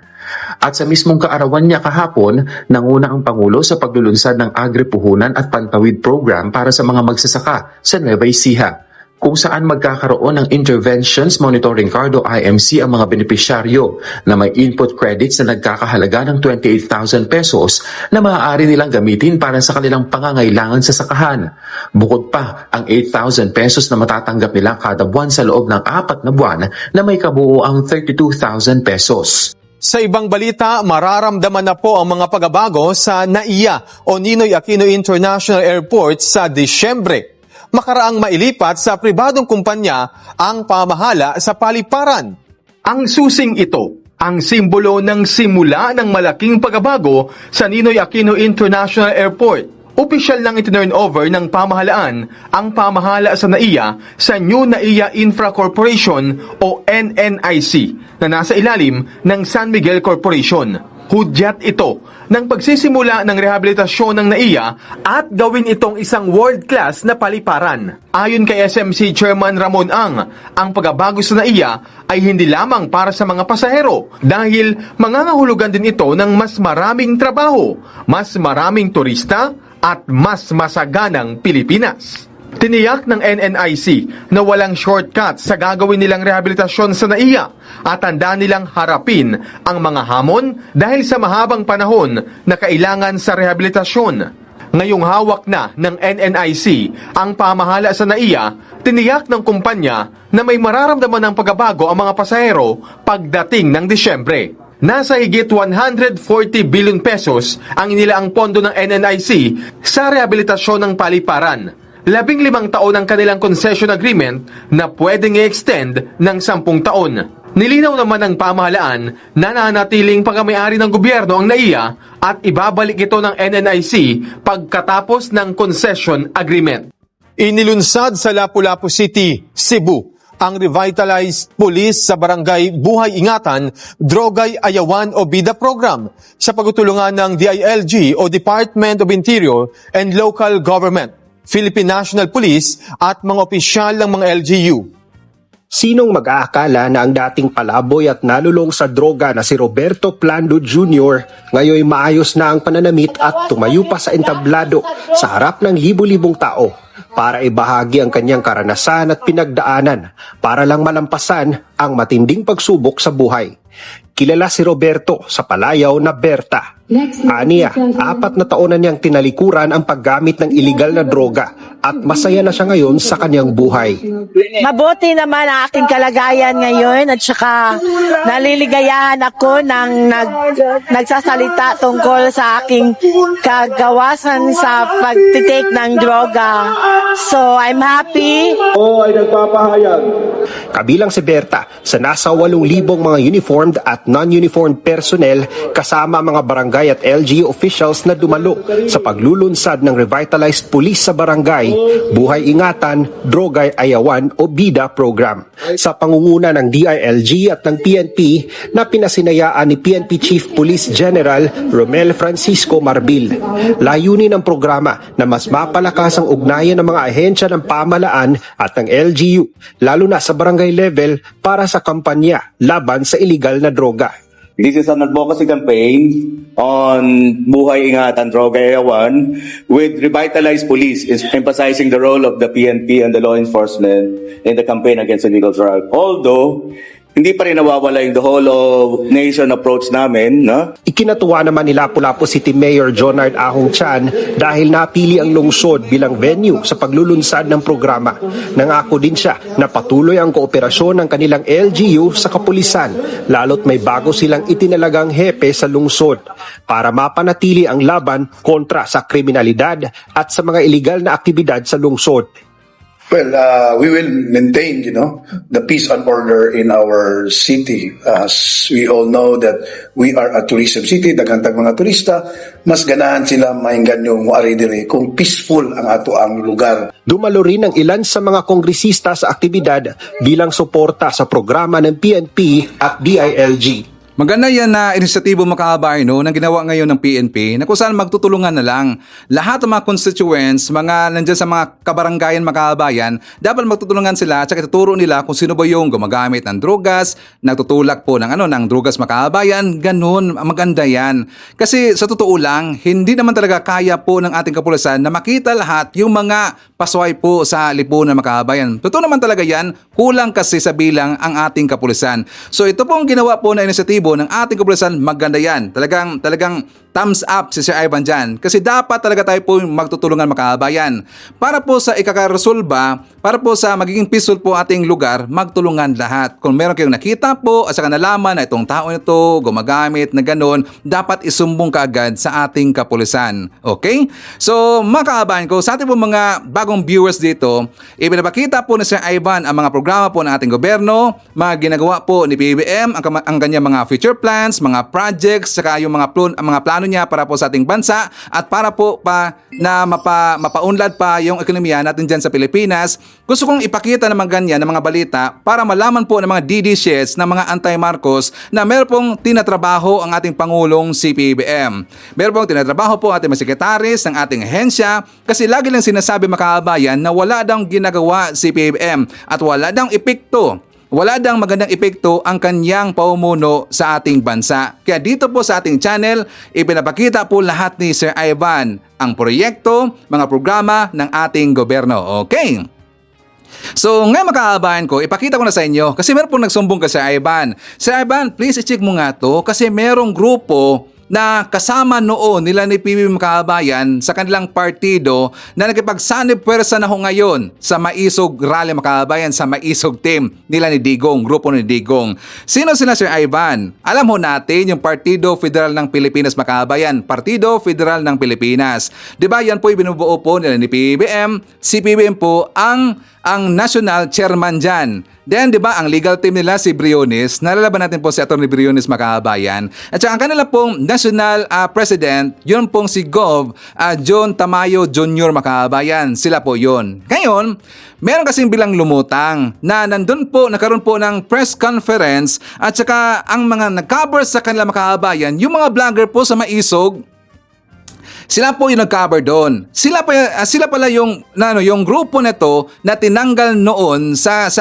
At sa mismong kaarawan niya kahapon, nanguna ang Pangulo sa paglulunsad ng Agri-Puhunan at Pantawid Program para sa mga magsasaka sa Nueva Ecija, kung saan magkakaroon ng Interventions Monitoring Card o IMC ang mga benepisyaryo na may input credits na nagkakahalaga ng 28,000 pesos na maaari nilang gamitin para sa kanilang pangangailangan sa sakahan. Bukod pa ang 8,000 pesos na matatanggap nila kada buwan sa loob ng 4 na buwan na may kabuuang 32,000 pesos. Sa ibang balita, mararamdaman na po ang mga pagbabago sa NAIA o Ninoy Aquino International Airport sa Disyembre. Makaraang mailipat sa pribadong kumpanya ang pamahala sa paliparan. Ang susing ito, ang simbolo ng simula ng malaking pagbabago sa Ninoy Aquino International Airport. Opisyal lang itinurn over ng pamahalaan ang pamahala sa NAIA sa New NAIA Infra Corporation o NNIC na nasa ilalim ng San Miguel Corporation. Hudyat ito ng pagsisimula ng rehabilitasyon ng NAIA at gawin itong isang world-class na paliparan. Ayon kay SMC Chairman Ramon Ang pagbabago sa NAIA ay hindi lamang para sa mga pasahero dahil mangangahulugan din ito ng mas maraming trabaho, mas maraming turista at mas masaganang Pilipinas. Tiniyak ng NNIC na walang shortcut sa gagawin nilang rehabilitasyon sa NAIA at handa nilang harapin ang mga hamon dahil sa mahabang panahon na kailangan sa rehabilitasyon. Ngayong hawak na ng NNIC ang pamahala sa NAIA, tiniyak ng kumpanya na may mararamdaman ng pagbabago ang mga pasahero pagdating ng Disyembre. Nasa higit 140 billion pesos ang inilaang pondo ng NNIC sa rehabilitasyon ng paliparan. 15 taon ang kanilang concession agreement na pwedeng i-extend ng 10 taon. Nilinaw naman ng pamahalaan na nanatiling pagmamayari ng gobyerno ang NAIA at ibabalik ito ng NNIC pagkatapos ng concession agreement. Inilunsad sa Lapu-Lapu City, Cebu, ang revitalized police sa barangay Buhay Ingatan, Drogay Ayawan o BIDA program sa pagtutulungan ng DILG o Department of Interior and Local Government, Philippine National Police at mga opisyal ng mga LGU. Sinong mag-aakala na ang dating palaboy at nalulong sa droga na si Roberto Plando Jr. ngayon maayos na ang pananamit at tumayo pa sa entablado sa harap ng libu-libong tao para ibahagi ang kanyang karanasan at pinagdaanan para lang malampasan ang matinding pagsubok sa buhay. Kilala si Roberto sa palayaw na Berta. Aniya, 4 na taon na niyang tinalikuran ang paggamit ng iligal na droga at masaya na siya ngayon sa kanyang buhay. Mabuti naman ang aking kalagayan ngayon at saka naliligayahan ako ng nagsasalita tungkol sa aking kagawasan sa pagtitake ng droga. So, I'm happy. Ay nagpapahayag. Kabilang si Berta sa nasa 8,000 mga uniformed at non-uniformed personnel kasama mga barangay at LGU officials na dumalo sa paglulunsad ng revitalized police sa barangay Buhay Ingatan, Drogay Ayawan o BIDA program sa pangunguna ng DILG at ng PNP na pinasinayaan ni PNP Chief Police General Romel Francisco Marbil. Layunin ng programa na mas mapalakas ang ugnayan ng mga ahensya ng pamahalaan at ng LGU lalo na sa barangay level para sa kampanya laban sa iligal na droga. This is an advocacy campaign on Buhay Ingatan, Drogay Ayawan with revitalized police, emphasizing the role of the PNP and the law enforcement in the campaign against illegal drug. Although, hindi pa rin nawawala yung the whole of nation approach namin, no? Ikinatuwa naman ni Lapu-Lapu City Mayor Jonard Ahong Chan dahil napili ang lungsod bilang venue sa paglulunsad ng programa. Nangako din siya na patuloy ang kooperasyon ng kanilang LGU sa kapulisan, lalo't may bago silang itinalagang hepe sa lungsod para mapanatili ang laban kontra sa kriminalidad at sa mga iligal na aktibidad sa lungsod. Well, we will maintain, the peace and order in our city. As we all know that we are a tourism city, daghang mga turista, mas ganahan sila mainggan yung ari diri kung peaceful ang ato ang lugar. Dumalo rin ang ilan sa mga kongresista sa aktibidad bilang suporta sa programa ng PNP at DILG. Maganda yan na inisyatibo mga kababayan nang ginawa ngayon ng PNP na kung saan magtutulungan na lang. Lahat ng mga constituents, mga nandyan sa mga kabaranggayan mga kababayan, dapat magtutulungan sila at ituturo nila kung sino ba yung gumagamit ng drogas, nagtutulak po ng drogas mga kababayan, ganun, maganda yan. Kasi sa totoo lang, hindi naman talaga kaya po ng ating kapulisan na makita lahat yung mga pasway po sa lipunan mga kababayan. Totoo naman talaga yan, kulang kasi sa bilang ang ating kapulisan. So ito pong ginawa po na inisyatibo ng ating kapulisan, maganda yan. Talagang thumbs up si Sir Ivan dyan. Kasi dapat talaga tayo po magtutulungan mga kababayan. Para po sa ikakaresolba, para po sa magiging peaceful po ating lugar, magtulungan lahat. Kung meron kayong nakita po at saka nalaman na itong tao nito gumagamit na ganun, dapat isumbong kaagad sa ating kapulisan. Okay? So mga kababayan ko, sa ating po mga bagong viewers dito, ipinapakita po ni Sir Ivan ang mga programa po ng ating gobyerno, mga ginagawa po ni PBBM, ang kanyang mga future plans, mga projects, saka yung mga plano niya para po sa ating bansa at para po pa na mapaunlad pa yung ekonomiya natin dyan sa Pilipinas. Gusto kong ipakita naman ganyan ng mga balita para malaman po ng mga DD-sheds ng mga anti-Marcos na meron pong tinatrabaho ang ating Pangulong si PBBM. Meron pong tinatrabaho po ating mga sekretaris ng ating ahensya kasi lagi lang sinasabi mga kababayan na wala daw ginagawa si PBBM at wala daw epekto. Wala dang magandang epekto ang kanyang paumuno sa ating bansa. Kaya dito po sa ating channel, ipinapakita po lahat ni Sir Ivan ang proyekto, mga programa ng ating gobyerno. Okay? So ngayon mga kababayan ko, ipakita ko na sa inyo kasi meron pong nagsumbong ka Sir Ivan. Sir Ivan, please i-check mo nga to kasi merong grupo na kasama noon nila ni PBBM mga kababayan sa kanilang partido na nakipagsanib pwersa na ho ngayon sa Maisog Rally mga kababayan, sa Maisog team nila ni Digong, grupo ni Digong. Sino sila Sir Ivan? Alam ho natin yung Partido Federal ng Pilipinas mga kababayan, Partido Federal ng Pilipinas. Diba yan po ibinubuo po nila ni PBBM, si PBBM po ang national chairman dyan. Then, di ba, ang legal team nila si Briones, nalalaban natin po si Atty. Briones mga kababayan. At saka ang kanila pong national president, yun pong si Gov. John Tamayo Jr. mga kababayan. Sila po yun. Ngayon, meron kasing bilang lumutang na nandun po, nagkaroon po ng press conference at saka ang mga nag-cover sa kanila mga kababayan, yung mga vlogger po sa Maisog, sila po yung nag-cover doon. Sila pala yung grupo nito na tinanggal noon sa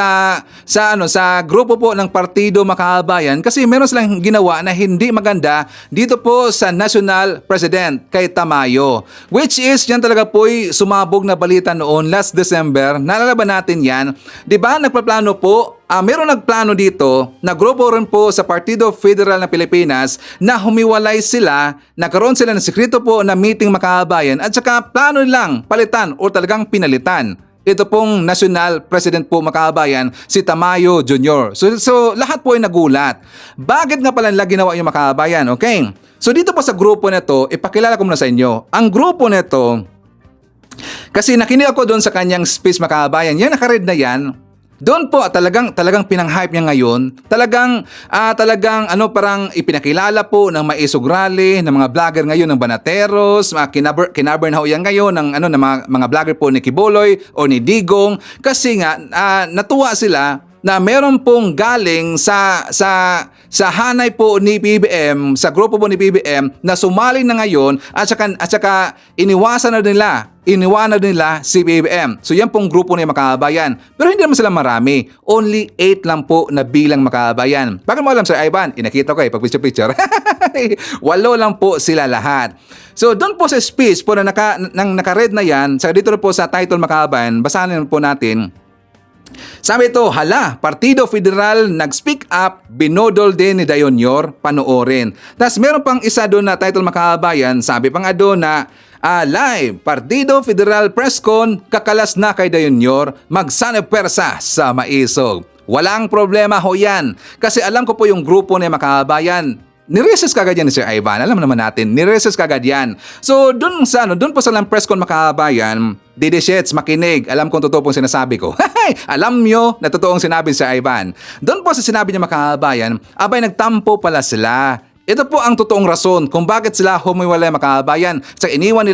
grupo po ng partido mga kababayan kasi meron silang ginawa na hindi maganda dito po sa national president kay Tamayo. Which is yan talaga po'y sumabog na balita noon last December. Nalalaban natin yan. 'Di ba? Nagpaplano po meron nagplano dito na grupo rin po sa Partido Federal ng Pilipinas na humiwalay sila, nagkaroon sila ng sekreto po na meeting mga kababayan at saka plano nilang palitan o talagang pinalitan. Ito pong national president po mga kababayan, si Tamayo Jr. So lahat po ay nagulat. Bakit nga pala nila ginawa yung mga kababayan? Okay? So dito po sa grupo na to, ipakilala ko muna sa inyo. Ang grupo na to, kasi nakinig ako doon sa kanyang speech mga kababayan, yan nakaread na yan. Doon po talagang pinang-hype niya ngayon. Talagang parang ipinakilala po ng Maisog Rally, ng mga vlogger ngayon ng Banateros, kinaber na ho yan ngayon ng mga vlogger po ni Kibuloy o ni Digong kasi nga natuwa sila na meron pong galing sa hanay po ni PBBM, sa grupo po ni PBBM na sumali na ngayon at saka iniwanan nila si PBBM. So yan pong grupo niya mga kababayan. Pero hindi naman sila marami. Only 8 lang po na bilang mga kababayan. Bakit mo alam Sir Ivan? Inakita ko pag picture. 8 lang po sila lahat. So doon po sa speech po na naka-read na yan, sa dito po sa title mga kababayan, basahin po natin. Sabi ito, hala, Partido Federal nag-speak up, binodol din ni Dayonyor, panoorin. Tapos meron pang isa doon na title mga kababayan, sabi pang doon na live, Partido Federal Presscon, kakalas na kay Dayonyor, magsanib pwersa sa Maisog. Walang problema ho yan. Kasi alam ko po yung grupo ni mga kababayan. Nireses kagad yan ni Sir Ivan. Alam naman natin, nireses kagad yan. So, doon po sa lang press con makabayan, Didi Shets, makinig. Alam kong totoo pong sinasabi ko. Alam nyo na totoong sinabi ni Sir Ivan. Doon po sa sinabi niya makabayan, abay nagtampo pala sila. Ito po ang totoong rason kung bakit sila humiwalay makabayan. Sa iniwan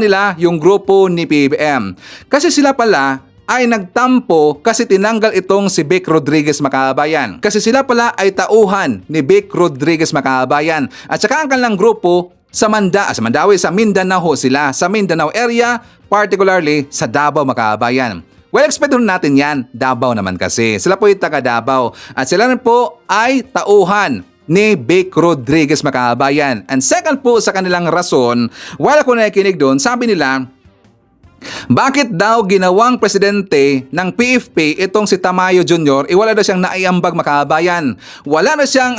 nila yung grupo ni PBM. Kasi sila pala ay nagtampo kasi tinanggal itong si Vic Rodriguez makabayan. Kasi sila pala ay tauhan ni Vic Rodriguez makabayan. At saka ang kanilang grupo sa Mindanao sila. Sa Mindanao area, particularly sa Davao makabayan. Well, expect natin yan. Davao naman kasi. Sila po yung taga Davao. At sila rin po ay tauhan ni Vic Rodriguez makabayan. And second po sa kanilang rason, while ako nakikinig doon, sabi nila, bakit daw ginawang presidente ng PFP itong si Tamayo Jr. Wala na siyang naiambag makabayan. Wala na siyang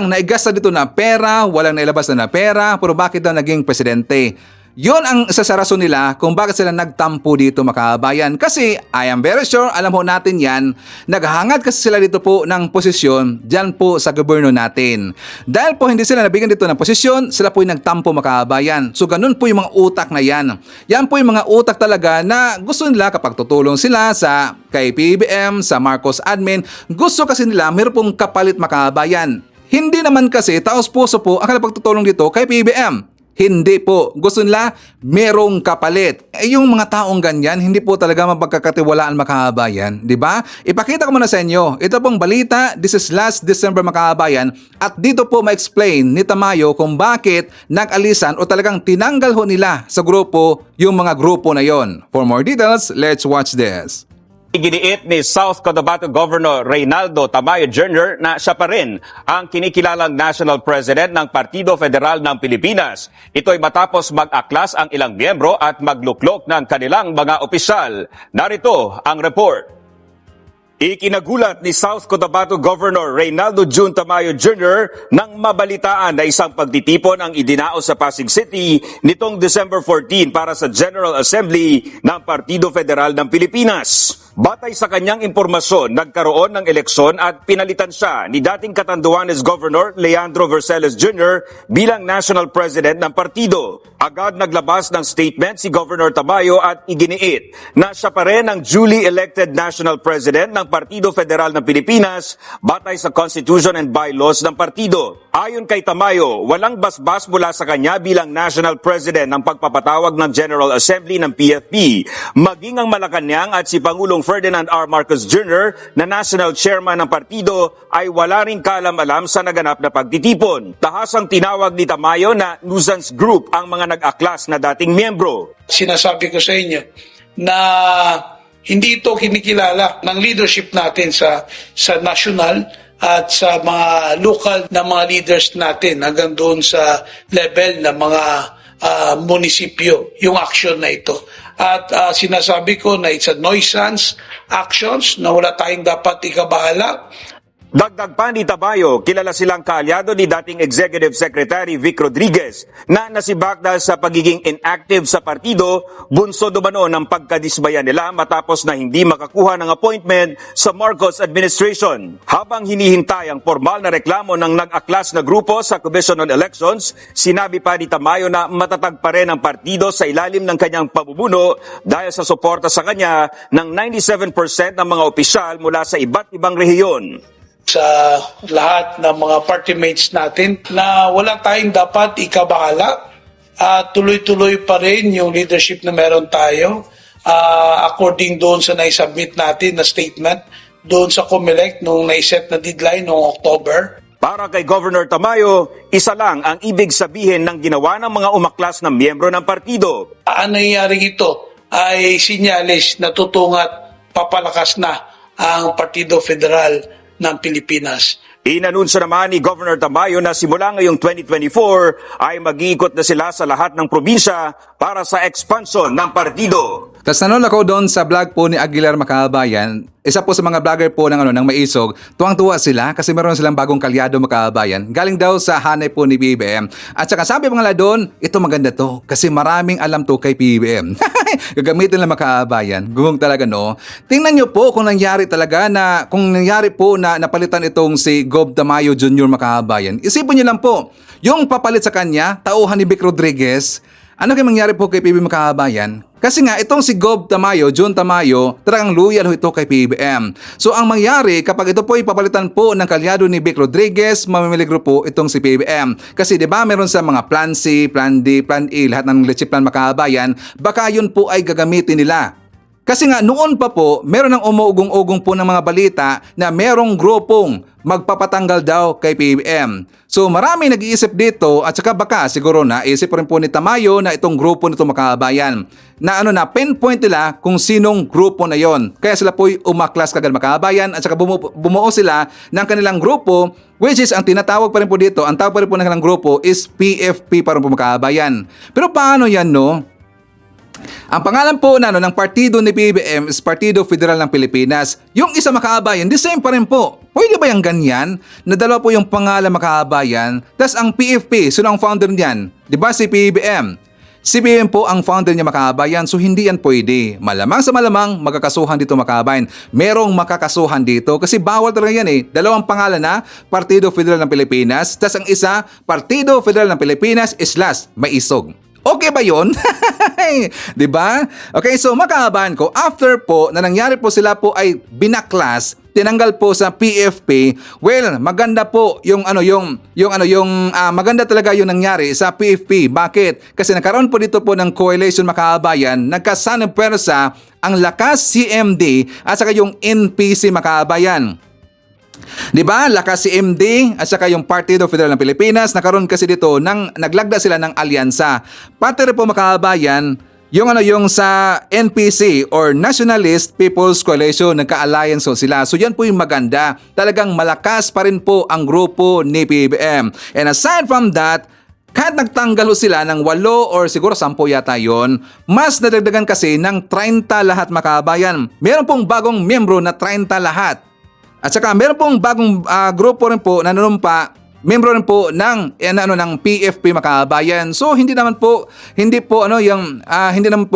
naigasta dito na pera, walang nailabas na pera, pero bakit daw naging presidente? Yun ang isa sa rason nila kung bakit sila nagtampo dito makabayan. Kasi I am very sure, alam ho natin yan, naghangad kasi sila dito po ng posisyon dyan po sa gobyerno natin. Dahil po hindi sila nabigyan dito ng posisyon, sila po yung nagtampo makabayan. So ganun po yung mga utak na yan. Yan po yung mga utak talaga na gusto nila kapag tutulong sila sa kay PBM, sa Marcos admin, gusto kasi nila mayroon pong kapalit makabayan. Hindi naman kasi taos puso po ang pagtutulong dito kay PBM. Hindi po. Gusto nila merong kapalit. Yung mga taong ganyan, hindi po talaga mapagkakatiwalaan makabayan. Di ba? Ipakita ko muna sa inyo. Ito pong balita, this is last December makabayan. At dito po ma-explain ni Tamayo kung bakit nag-alisan o talagang tinanggal ho nila sa grupo yung mga grupo na yon. For more details, let's watch this. Iginiit ni South Cotabato Governor Reynaldo Tamayo Jr. na siya pa rin ang kinikilalang National President ng Partido Federal ng Pilipinas. Ito ay matapos mag-aklas ang ilang miyembro at magluklok ng kanilang mga opisyal. Narito ang report. Ikinagulat ni South Cotabato Governor Reynaldo June Tamayo Jr. nang mabalitaan na isang pagtitipon ang idinaos sa Pasig City nitong December 14 para sa General Assembly ng Partido Federal ng Pilipinas. Batay sa kanyang impormasyon, nagkaroon ng eleksyon at pinalitan siya ni dating Catanduanes Governor Leandro Verceles Jr. bilang National President ng partido. Agad naglabas ng statement si Governor Tamayo at iginiit na siya pa rin ang duly elected National President ng Partido Federal ng Pilipinas batay sa Constitution and bylaws ng partido. Ayon kay Tamayo, walang basbas mula sa kanya bilang National President ng pagpapatawag ng General Assembly ng PFP, maging ang Malacanang at si Pangulong Ferdinand R. Marcos Jr. na National Chairman ng partido ay wala rin kaalam-alam sa naganap na pagtitipon. Tahasang tinawag ni Tamayo na nuisance group ang mga nag-aklas na dating miyembro. Sinasabi ko sa inyo na hindi ito kinikilala ng leadership natin sa national at sa mga local na mga leaders natin hanggang doon sa level ng mga munisipyo, yung action na ito. At sinasabi ko na it's a nuisance actions na wala tayong dapat ikabahala. Dagdag pa ni Tamayo, kilala silang kaalyado ni dating Executive Secretary Vic Rodriguez na nasibak dahil sa pagiging inactive sa partido, bunso dumano ng pagkadismaya nila matapos na hindi makakuha ng appointment sa Marcos administration. Habang hinihintay ang formal na reklamo ng nag-aklas na grupo sa Commission on Elections, sinabi pa ni Tamayo na matatag pa rin ang partido sa ilalim ng kanyang pamumuno dahil sa suporta sa kanya ng 97% ng mga opisyal mula sa iba't ibang rehiyon. Sa lahat ng mga party mates natin na wala tayong dapat ikabahala at tuloy-tuloy pa rin yung leadership na meron tayo according doon sa naisubmit natin na statement doon sa COMELEC nung naiset na deadline noong October. Para kay Governor Tamayo, isa lang ang ibig sabihin ng ginawa ng mga umaklas na miyembro ng partido. Ang nangyaring ito ay sinyalis na tutungat papalakas na ang Partido Federal ng Pilipinas. Inanunsyo naman ni Governor Tamayo na simula ngayong 2024 ay mag-iikot na sila sa lahat ng probinsya para sa expansion ng partido. Tapos nanonood ako doon sa vlog po ni Aguilar Makabayan. Isa po sa mga vlogger po ng Maisog. Tuwang-tuwa sila kasi meron silang bagong kalyado Makabayan. Galing daw sa hanay po ni PBBM. At saka sabi pa nga doon, ito maganda to kasi maraming alam to kay PBBM. Gagamitin lang Makabayan. Gumong talaga no. Tingnan nyo po kung nangyari talaga na, kung nangyari po na napalitan itong si Gob Tamayo Jr. Makabayan. Isipin nyo lang po, yung papalit sa kanya, tauhan ni Vic Rodriguez. Ano kaya mangyari po kay PBBM Makabayan? Kasi nga, itong si Gob Tamayo, John Tamayo, talagang loyal ito kay PBBM. So, ang mangyari, kapag ito po ipapalitan po ng kalyado ni Vic Rodriguez, mamimiligro po itong si PBBM. Kasi di ba meron sa mga Plan C, Plan D, Plan E, lahat ng legit plan Makabayan, baka yun po ay gagamitin nila. Kasi nga noon pa po, meron ng umuugong-ugong po ng mga balita na merong grupong magpapatanggal daw kay PBBM. So marami nag-iisip dito at saka baka siguro naisip rin po ni Tamayo na itong grupo nito Makabayan. Na pinpoint nila kung sinong grupo na yon. Kaya sila po'y umaklas kagad Makabayan at saka bumuo sila ng kanilang grupo, which is ang tinatawag pa rin po dito, ang tawag pa rin po ng kanilang grupo is PFP pa rin po Makabayan. Pero paano yan no? Ang pangalan po ng partido ni PBBM is Partido Federal ng Pilipinas. Yung isa Makabayan, the same pa rin po. Pwede ba yung ganyan? Na dalawa po yung pangalan Makabayan, tas ang PFP, sino ang founder niyan? Di ba si PBBM? Si PBBM po ang founder niya Makabayan, so hindi yan pwede. Malamang sa malamang, magkakasuhan dito Makabayan. Merong makakasuhan dito kasi bawal talaga yan eh. Dalawang pangalan na, Partido Federal ng Pilipinas, tas ang isa, Partido Federal ng Pilipinas / Maisog. Okay ba yun? Di ba? Okay, so Makabayan ko, after po na nangyari po sila po ay binaklas, tinanggal po sa PFP. Well, maganda po maganda talaga yung nangyari sa PFP. Bakit? Kasi nagkaroon po dito po ng coalition Makabayan, nagkasanang pwersa ang Lakas CMD at saka yung NPC Makabayan. Di ba? Lakas CMD at saka yung Partido Federal ng Pilipinas, nakaroon kasi dito naglagda sila ng alyansa. Pati rin po Makabayan, yung sa NPC or Nationalist People's Coalition, nagka-alliance sila. So yan po yung maganda. Talagang malakas pa rin po ang grupo ni PBBM. And aside from that, kahit nagtanggal sila ng 8 or siguro 10 yata yon, mas nadagdagan kasi ng 30 lahat Makabayan. Meron pong bagong miyembro na 30 lahat. At saka meron pong bagong grupo rin po na nanumpa, membro rin po ng PFP Makabayan. So hindi naman po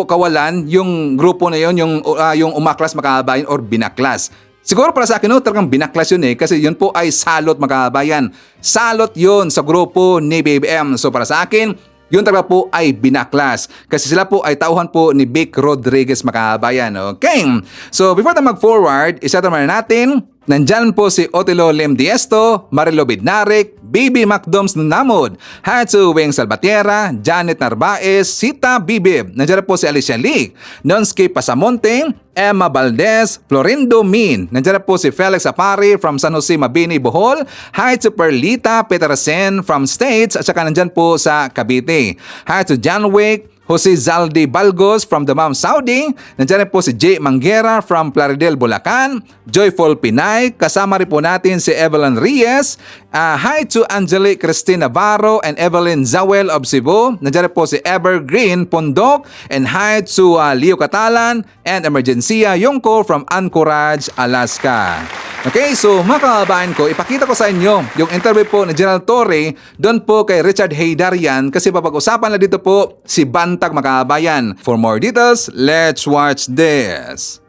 kawalan yung grupo na yon, yung umaklas Makabayan or binaklas. Siguro para sa akin talagang binaklas yun kasi yun po ay salot Makabayan. Salot yun sa grupo ni BBM. So para sa akin, yun talaga po ay binaklas. Kasi sila po ay tauhan po ni Vic Rodriguez Makabayan. Okay. So before tayo mag-forward, isata natin. Nandyan po si Otelo Lem Diesto, Marilo Bidnaric, Bibi Macdoms Nunamod, Hatsu Weng Salvatierra, Janet Narvaez, Sita Bibib. Nandyan po si Alicia Lee, Nonsky Pasamonte, Emma Valdez, Florindo Min. Nandyan po si Felix Apari from San Jose Mabini, Bohol, Hatsu Perlita Petersen from States at saka nandyan po sa Cavite. Hatsu John Wick, Jose Zaldi Balgos from Damam, Saudi. Nandiyan rin po si Jay Manguera from Plaridel, Bulacan. Joyful Pinay. Kasama rin po natin si Evelyn Reyes. Hi to Angelique Christine Navarro and Evelyn Zawel of Cebu. Nandiyan rin po si Evergreen Pondok. And hi to Leo Catalan and Emergencia Yongko from Anchorage, Alaska. Okay, so mga kababayan ko, ipakita ko sa inyo yung interview po ni General Torre doon po kay Richard Haydarian kasi papag-usapan na dito po si Bantag Makabayan. For more details, let's watch this.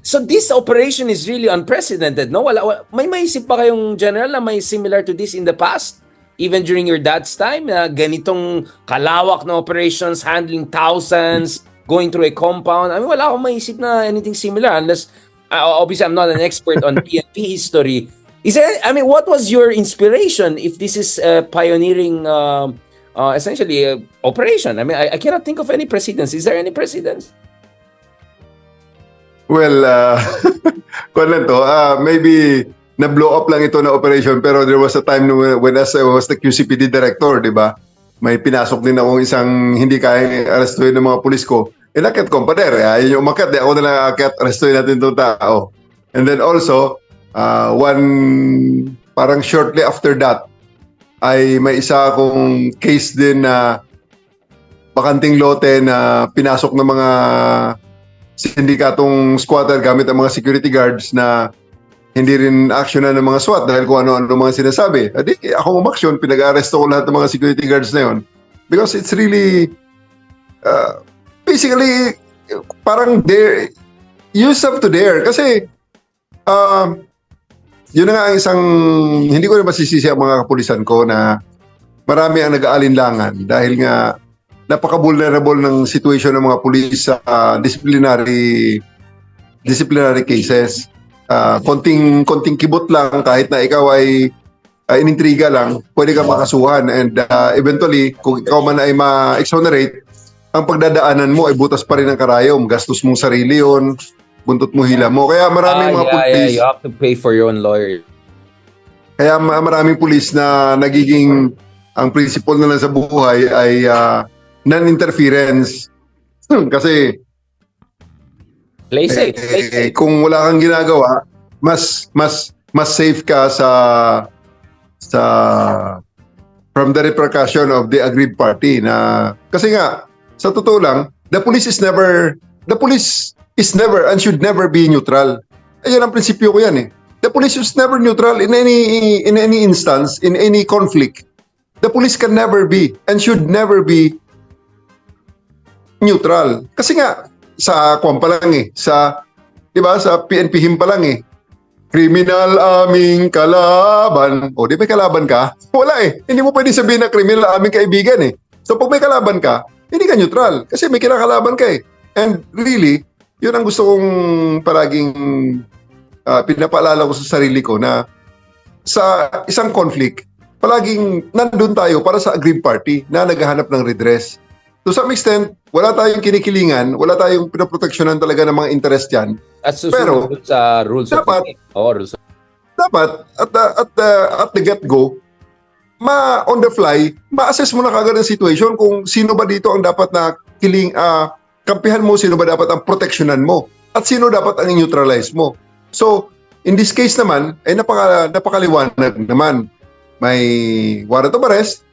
So this operation is really unprecedented, no? May maisip pa kayong general na may similar to this in the past? Even during your dad's time, na ganitong kalawak na operations, handling thousands, going through a compound. I mean, wala akong maisip na anything similar unless, obviously, I'm not an expert on PNP history. What was your inspiration if this is pioneering, essentially, operation? I mean, I cannot think of any precedents. Is there any precedents? Well, maybe na-blow up lang ito na operation pero there was a time when I was the QCPD director, di ba? May pinasok din akong isang hindi kayang arestuhin ng mga pulis ko. Inakit ko, pader, yun yung umakyat, ako na lang akit, arestuhin natin itong tao. And then also, parang shortly after that, ay may isa akong case din na bakanting lote na pinasok ng mga sindikatong squatter gamit ang mga security guards na hindi rin actionan ng mga SWAT dahil kung ano-ano mga sinasabi. Adi, ako umaksyon, pinag-aresto ko lahat ng mga security guards na yon. Because it's really, basically, parang dare, you have to dare. Kasi, yun na nga ang isang, hindi ko rin masisisi ang mga kapulisan ko na marami ang nag-aalinlangan dahil nga napaka-vulnerable ng situation ng mga pulis sa disciplinary cases. Konting kibot lang kahit na ikaw ay inintriga lang, pwede kang makasuhan and eventually kung ikaw man ay ma-exonerate, ang pagdadaanan mo ay butas pa rin ng karayom, gastos mong sarili yon, buntot mo hila mo. Kaya maraming mga pulis, you have to pay for your own lawyer. kaya maraming pulis na nagiging ang principle na lang sa buhay ay non-interference. Kasi Play safe. Play safe. kung wala kang ginagawa, mas safe ka sa from the repercussion of the aggrieved party na kasi nga sa totoo lang, the police is never and should never be neutral. Ayun ang prinsipyo ko yan eh. The police is never neutral in any instance, in any conflict. The police can never be and should never be neutral. Kasi nga sa kwan pa lang eh, sa, di ba, sa PNP him pa lang eh. Kriminal aming kalaban. O, di may kalaban ka? Wala eh. Hindi mo pwede sabihin na kriminal aming kaibigan eh. So, pag may kalaban ka, hindi ka neutral. Kasi may kinakalaban ka eh. And really, yun ang gusto kong palaging pinapaalala ko sa sarili ko na sa isang conflict, palaging nandun tayo para sa aggrieved party na naghahanap ng redress. To some extent, wala tayong kinikilingan, wala tayong pinoproteksyonan talaga ng mga interest dyan. At susunod sa rules dapat, rules. Dapat, at the get-go, on the fly, ma-assess mo na kagad ang situation kung sino ba dito ang dapat na kampihan mo, sino ba dapat ang proteksyonan mo, at sino dapat ang neutralize mo. So, in this case naman, ay napakaliwanag naman. May warrant of arrest,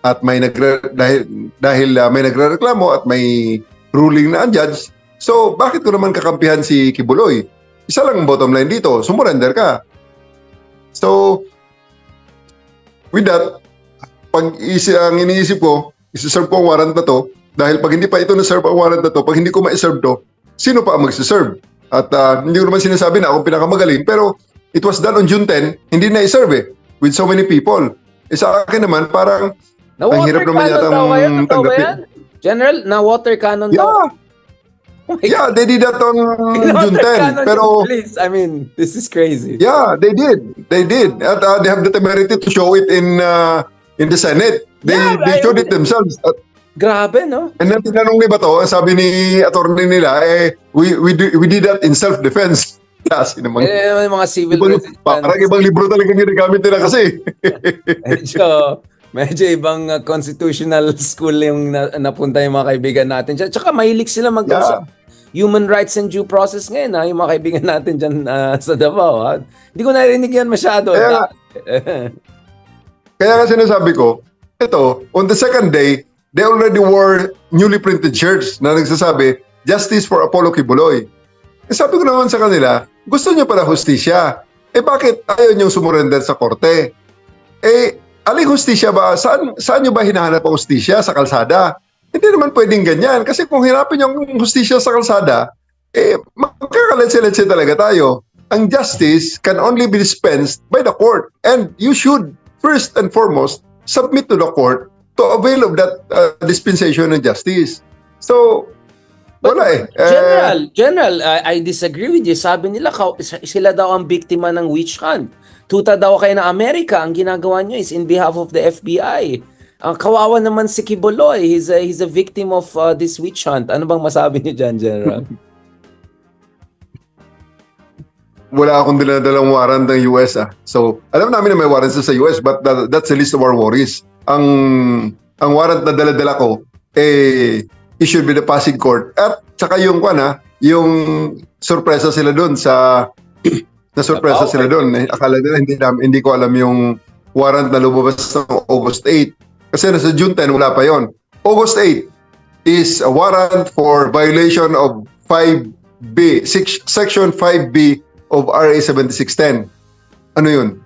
at may dahil may nagrereklamo at may ruling na ang judge, so bakit ko naman kakampihan si Kibuloy? Isa lang ang bottom line dito, sumurrender ka. So, with that, ang iniisip ko, isi-serve ko ang warrant na to, dahil pag hindi pa ito na-serve ang warrant na to, pag hindi ko ma-serve to, sino pa ang mag-serve? At hindi ko naman sinasabi na akong pinakamagaling, pero it was done on June 10, hindi na-serve with so many people. Sa akin naman, parang ang hirap naman yata tanggapin. General, na-water cannon daw? Oh yeah, they did that on June 10. Pero, please, I mean, this is crazy. Yeah, they did. At they have the temerity to show it in the Senate. They showed it themselves. Grabe, no? And then tinanong ni Bato, sabi ni attorney nila, we did that in self-defense. Kasi naman. Mga civil resistance. Parang ibang libro talaga ginagamit nila kasi. Medyo ibang constitutional school yung napunta yung mga kaibigan natin dyan. Tsaka mahilig sila mag-usap. Human rights and due process ngayon, yung mga kaibigan natin dyan sa Davao. Hindi ko narinig yan masyado. Kaya nga sinasabi ko, ito, on the second day, they already wore newly printed shirts na nagsasabi, Justice for Apollo Kibuloy. Sabi ko naman sa kanila, gusto niyo pala hustisya. Bakit ayaw niyong sumurrender sa korte? Aling hustisya ba? Saan nyo ba hinahanap ang hustisya? Sa kalsada? Hindi naman pwedeng ganyan. Kasi kung hinapin nyo ang hustisya sa kalsada, magkakaletse-letse talaga tayo. Ang justice can only be dispensed by the court. And you should, first and foremost, submit to the court to avail of that dispensation of justice. So, wala General, I disagree with you. Sabi nila, sila daw ang biktima ng witch hunt. Tuta daw kayo ng Amerika, ang ginagawa nyo is in behalf of the FBI. Ang kawawa naman si Kibuloy, he's a victim of this witch hunt. Ano bang masabi niyo dyan, General? Wala akong dinadalang warrant ng US. So, alam namin na may warrants sa US, but that's the least of our worries. Ang warrant na dala-dala ko, issued by the Pasig Court. At saka yung sorpresa sila doon sa na-surpresa sila doon. Akala nila hindi ko alam yung warrant na lumabas ng August 8. Kasi nasa June 10, wala pa yon. August 8 is a warrant for violation of 5 Section 5B of RA 7610. Ano yun?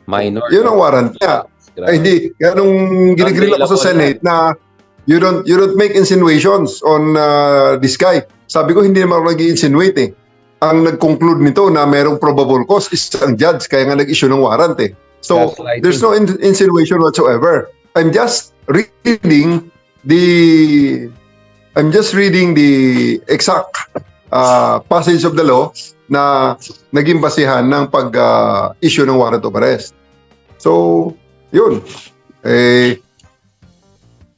Minor. Yun ang warrant niya. Ay, hindi. Kaya nung ginigrill ako sa Senate na you don't make insinuations on this guy. Sabi ko, hindi naman ako nag-insinuate eh. Ang nag-conclude nito na merong probable cause is ang judge, kaya nga nag-issue ng warrant eh. So, Gaslighting. there's no insinuation whatsoever. I'm just reading the exact passage of the law na naging basihan ng pag-issue ng warrant of arrest. So, yun.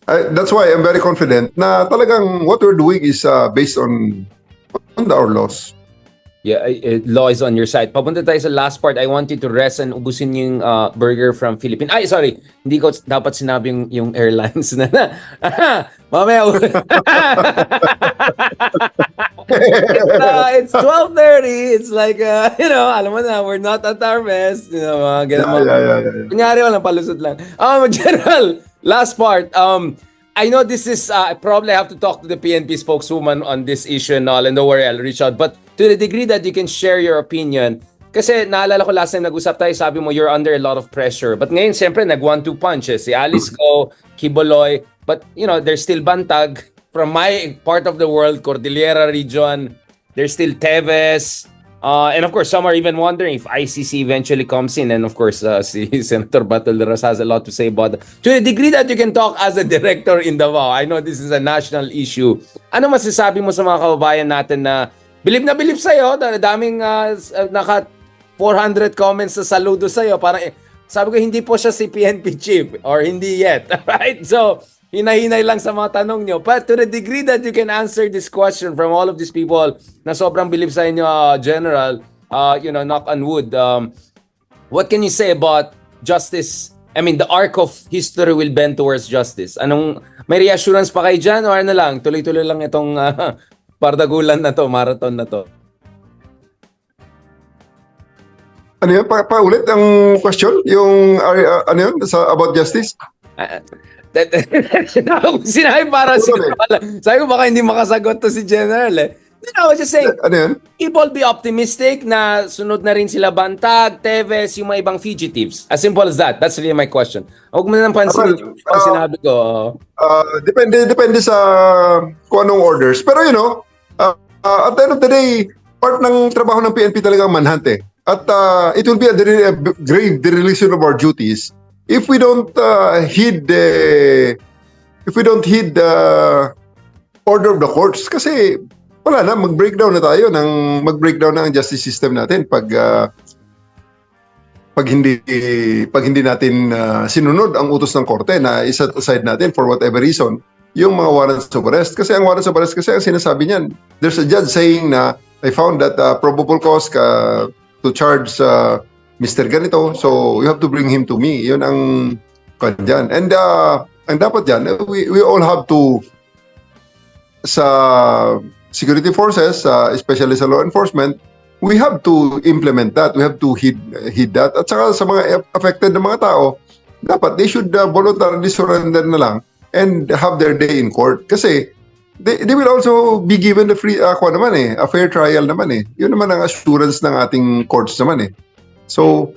That's why I'm very confident na talagang what we're doing is based on our laws. Yeah, law is on your side. Papunta tayo sa last part. I want you to rest and ubusin yung burger from Philippines. Ay, sorry. Hindi ko dapat sinabi yung airlines na. Mamaya. It's 12:30. It's like, alam mo na, we're not at our best. Mga ganun. Kunyari, walang palusot lang. General, last part. I know this is, I probably have to talk to the PNP spokeswoman on this issue and all, and don't worry, I'll reach out. But to the degree that you can share your opinion, kasi naalala ko last time nag-usap tayo, sabi mo, you're under a lot of pressure. But ngayon, siyempre, nag-1-2 punches. Si Alice Go, Quiboloy, but, there's still Bantag. From my part of the world, Cordillera region, there's still Teves. And of course, some are even wondering if ICC eventually comes in. And of course, si Senator Bato de Rosa has a lot to say about that. To the degree that you can talk as a director in Davao, I know this is a national issue. Ano masasabi mo sa mga kababayan natin na bilib sa'yo, daming naka 400 comments sa saludo sa'yo. Parang, sabi ko, hindi po siya si PNP chief or hindi yet. Right? So, hinahinay lang sa mga tanong nyo. But to the degree that you can answer this question from all of these people na sobrang bilib sa inyo, General, knock on wood, what can you say about justice? I mean, the arc of history will bend towards justice. May reassurance pa kayo dyan o ano lang? Tuloy-tuloy lang itong pardagulan na to, marathon na to. Ano yun? Paulit ang question? Yung, ano yun? About justice? Sinabi para sabi ko baka hindi makasagot to si General eh. I was just saying, ano yun? People be optimistic na sunod na rin sila Bantag, Teves, yung mga ibang fugitives. As simple as that. That's really my question. Huwag mo na nang pansinin yung sinabi ko. Depende sa kung anong orders. Pero at the end of the day, part ng trabaho ng PNP talagang manhunt eh. At it will be a grave dereliction of our duties if we don't heed the order of the courts. Kasi wala na, mag-breakdown na tayo ng justice system natin pag hindi natin sinunod ang utos ng korte na iset aside natin for whatever reason yung mga warrants of arrest. Kasi ang warrants of arrest kasi ang sinasabi niyan, there's a judge saying na I found that probable cause to charge Mr. Ganito, so you have to bring him to me. Yun ang dyan. And ang dapat dyan, we all have to, sa security forces, especially sa law enforcement, we have to implement that. We have to heed that. At saka sa mga affected na mga tao, dapat they should voluntarily surrender na lang and have their day in court. Kasi they will also be given the free, a fair trial naman eh. Yun naman ang assurance ng ating courts naman eh. So,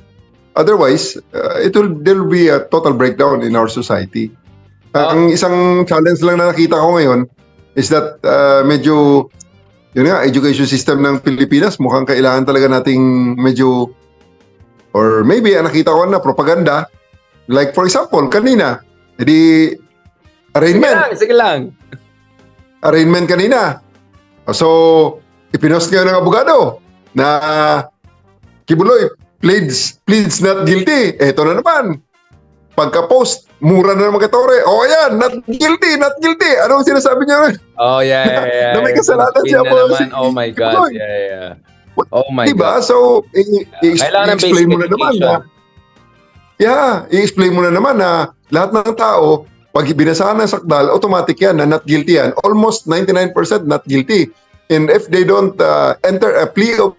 otherwise, there will be a total breakdown in our society. Ang isang challenge lang na nakita ko ngayon is that medyo, education system ng Pilipinas, mukhang kailangan talaga nating medyo, or maybe nakita ko na propaganda. Like for example, kanina, arraignment. Sige lang. Arraignment kanina. So, ipinost ngayon ng abogado na Kibuloy pleads not guilty. Eto na naman. Pagka-post, mura na naman katore. Oh, ayan, not guilty. Anong sinasabi niya? Oh, yeah. Na may kasalanan siya po. Oh my God. Yeah. Oh my diba? God. So, i-explain mo na naman na, i-explain mo na naman na lahat ng tao, pag binasahan ng sakdal, automatic yan na not guilty yan. Almost 99% not guilty. And if they don't enter a plea of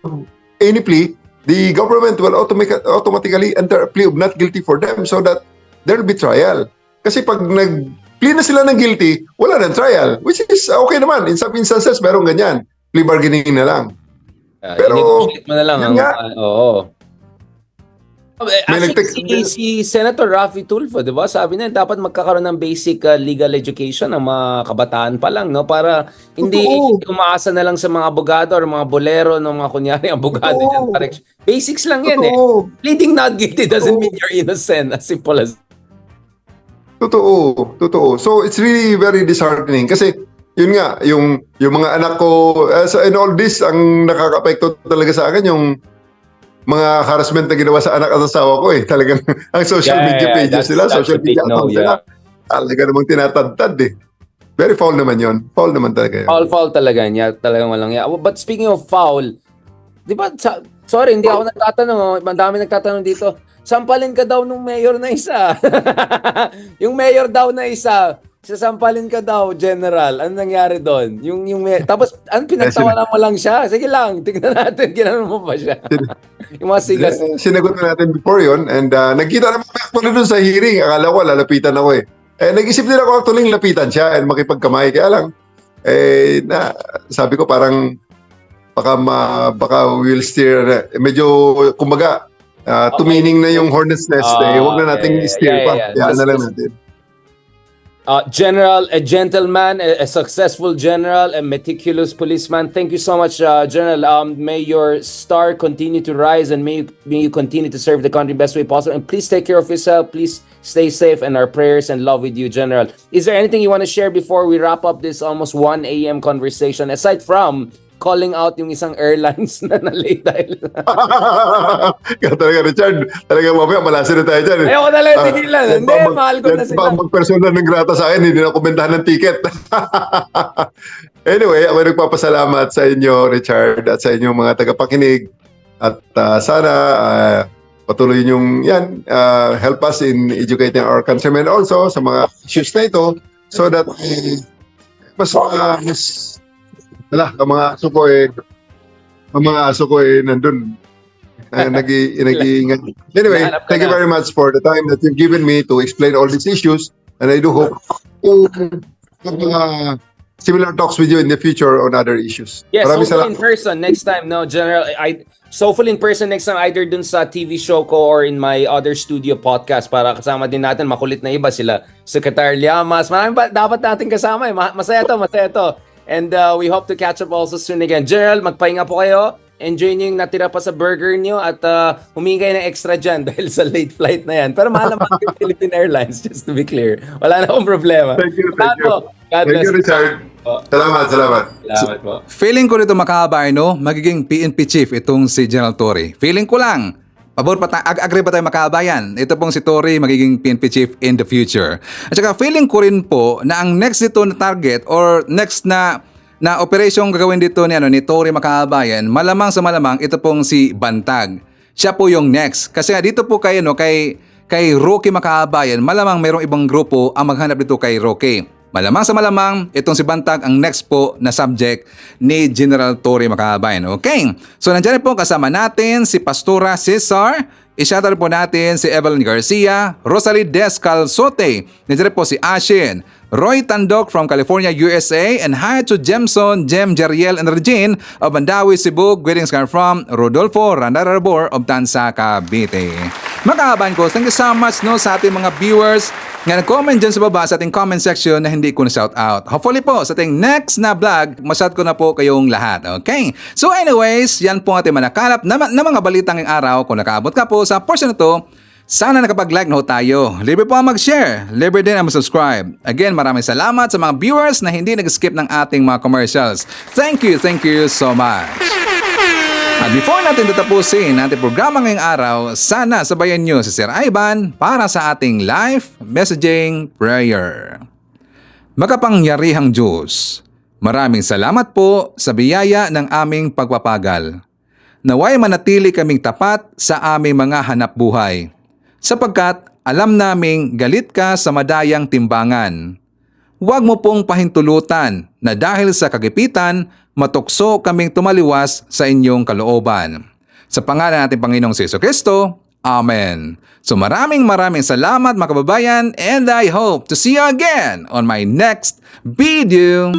any plea, the government will automatically enter a plea of not guilty for them so that there will be trial. Kasi pag Plea na sila ng guilty, wala ng trial. Which is okay naman. In some instances, meron ganyan. Plea bargaining na lang. Pero, i-negotiate mo na lang. yun nga. Oo. May Si Senator Raffy Tulfo, di ba? Sabi niya, dapat magkakaroon ng basic legal education ng mga kabataan pa lang, no? Para hindi umaasa na lang sa mga abogado or mga bolero ng mga kunyari abogado. Dyan. Basics lang yan eh. Pleading not guilty doesn't mean you're innocent. As simple as... Totoo. So, it's really very disheartening. Kasi, yun nga, yung mga anak ko, in all this, ang nakaka-apekto talaga sa akin, yung mga harassment na ginawa sa anak at asawa ko Talagang ang social media pages nila, social media accounts nila. Talaga namang tinatadtad Very foul naman yun. Foul naman talaga yun. Foul talaga niya. Talagang walang ya. But speaking of foul, di ba, sorry, hindi ako nagtatanong. Madami nagtatanong dito. Sampalin ka daw nung mayor na isa. Yung mayor daw na isa. Sasampalin ka daw, General. Ano nangyari doon? Tapos, pinagtawanan mo lang siya? Sige lang, tignan natin. Ginanon mo pa siya? Yung mga sigas. Sinagot na natin before yun. And nagkita naman actually doon sa hearing. Akala ko, lalapitan ako nag-isip din ako actually lapitan siya and makipagkamay. Kaya lang, sabi ko parang baka will steer. Medyo, kumbaga, tumining na yung hornet's nest. Huwag na nating steer pa. Kaya na lang natin. General, a gentleman, a successful general, a meticulous policeman. Thank you so much, General. May your star continue to rise and may you continue to serve the country best way possible. And please take care of yourself. Please stay safe, and our prayers and love with you, General. Is there anything you want to share before we wrap up this almost 1 a.m. conversation, aside from calling out yung isang airlines na late dahil... Kaya talaga, Richard, talaga mamaya malasin na tayo dyan. Ayoko na lang tigilan. Hindi, mahal ko na sila. Mag-personal ng grata sa akin, hindi na komentahan ng ticket. Anyway, ako nagpapasalamat sa inyo, Richard, at sa inyong mga tagapakinig. At sana patuloy niyong help us in educating our countrymen also sa mga issues na ito so that mas ang mga aso ko nandun. Nag-iingat. Anyway, thank you very much for the time that you've given me to explain all these issues. And I do hope to have similar talks with you in the future on other issues. Yes, hopefully in person next time. No, General, hopefully in person next time, either dun sa TV show ko or in my other studio podcast para kasama din natin makulit na iba sila. Secretary Llamas, marami pa dapat natin kasama. Masaya to. And we hope to catch up also soon again. General, magpahinga po kayo. Enjoy niyo yung natira pa sa burger niyo at humingi kayo ng extra dyan dahil sa late flight na yan. Pero mahal naman yung Philippine Airlines, just to be clear. Wala na akong problema. Thank you. God Thank you, Richard. Salamat. po. Feeling ko nito makahaba, magiging PNP chief itong si General Torre. Feeling ko lang. Agree pa tayo makabayan. Ito pong si Torre magiging PNP chief in the future. At saka feeling ko rin po na ang next dito na target or next na operasyong gagawin dito ni Torre makabayan, malamang sa malamang ito pong si Bantag. Siya po yung next. Kasi dito po kay Roque makabayan, malamang mayroong ibang grupo ang maghanap dito kay Roque. Malamang sa malamang, itong si Bantag ang next po na subject ni General Torre makabayan. Okay, so nandiyan po kasama natin si Pastora Cesar, i-shoutout po natin si Evelyn Garcia, Rosalie Descalzote, nandiyan po si Ashin, Roy Tandok from California, USA, and hi to Jemson, Jem, Jeriel, and Regine of Mandawi, Cebu. Greetings from Rodolfo Randarabor of Tansa, Cavite. Makahaban ko, thank you so much sa ating mga viewers nga nag-comment dyan sa baba sa ating comment section na hindi ko na-shout out. Hopefully po, sa ating next na vlog, ma-shout ko na po kayong lahat. Okay? So anyways, yan po ating manakalap na mga balitang ng araw. Kung nakaabot ka po sa portion na to, sana nakapag-like na ho tayo. Libre po ang mag-share. Libre din ang mag-subscribe. Again, maraming salamat sa mga viewers na hindi nag-skip ng ating mga commercials. Thank you so much. At before natin tatapusin ating programa ngayong araw, sana sabayan nyo si Sir Ivan para sa ating live messaging prayer. Makapangyarihang Diyos, maraming salamat po sa biyaya ng aming pagpapagal. Naway manatili kaming tapat sa aming mga hanap buhay. Sapagkat alam naming galit ka sa madayang timbangan. Huwag mo pong pahintulutan na dahil sa kagipitan, matukso kaming tumaliwas sa inyong kalooban. Sa pangalan natin Panginoong Jesucristo, Amen. So maraming salamat mga kababayan, and I hope to see you again on my next video.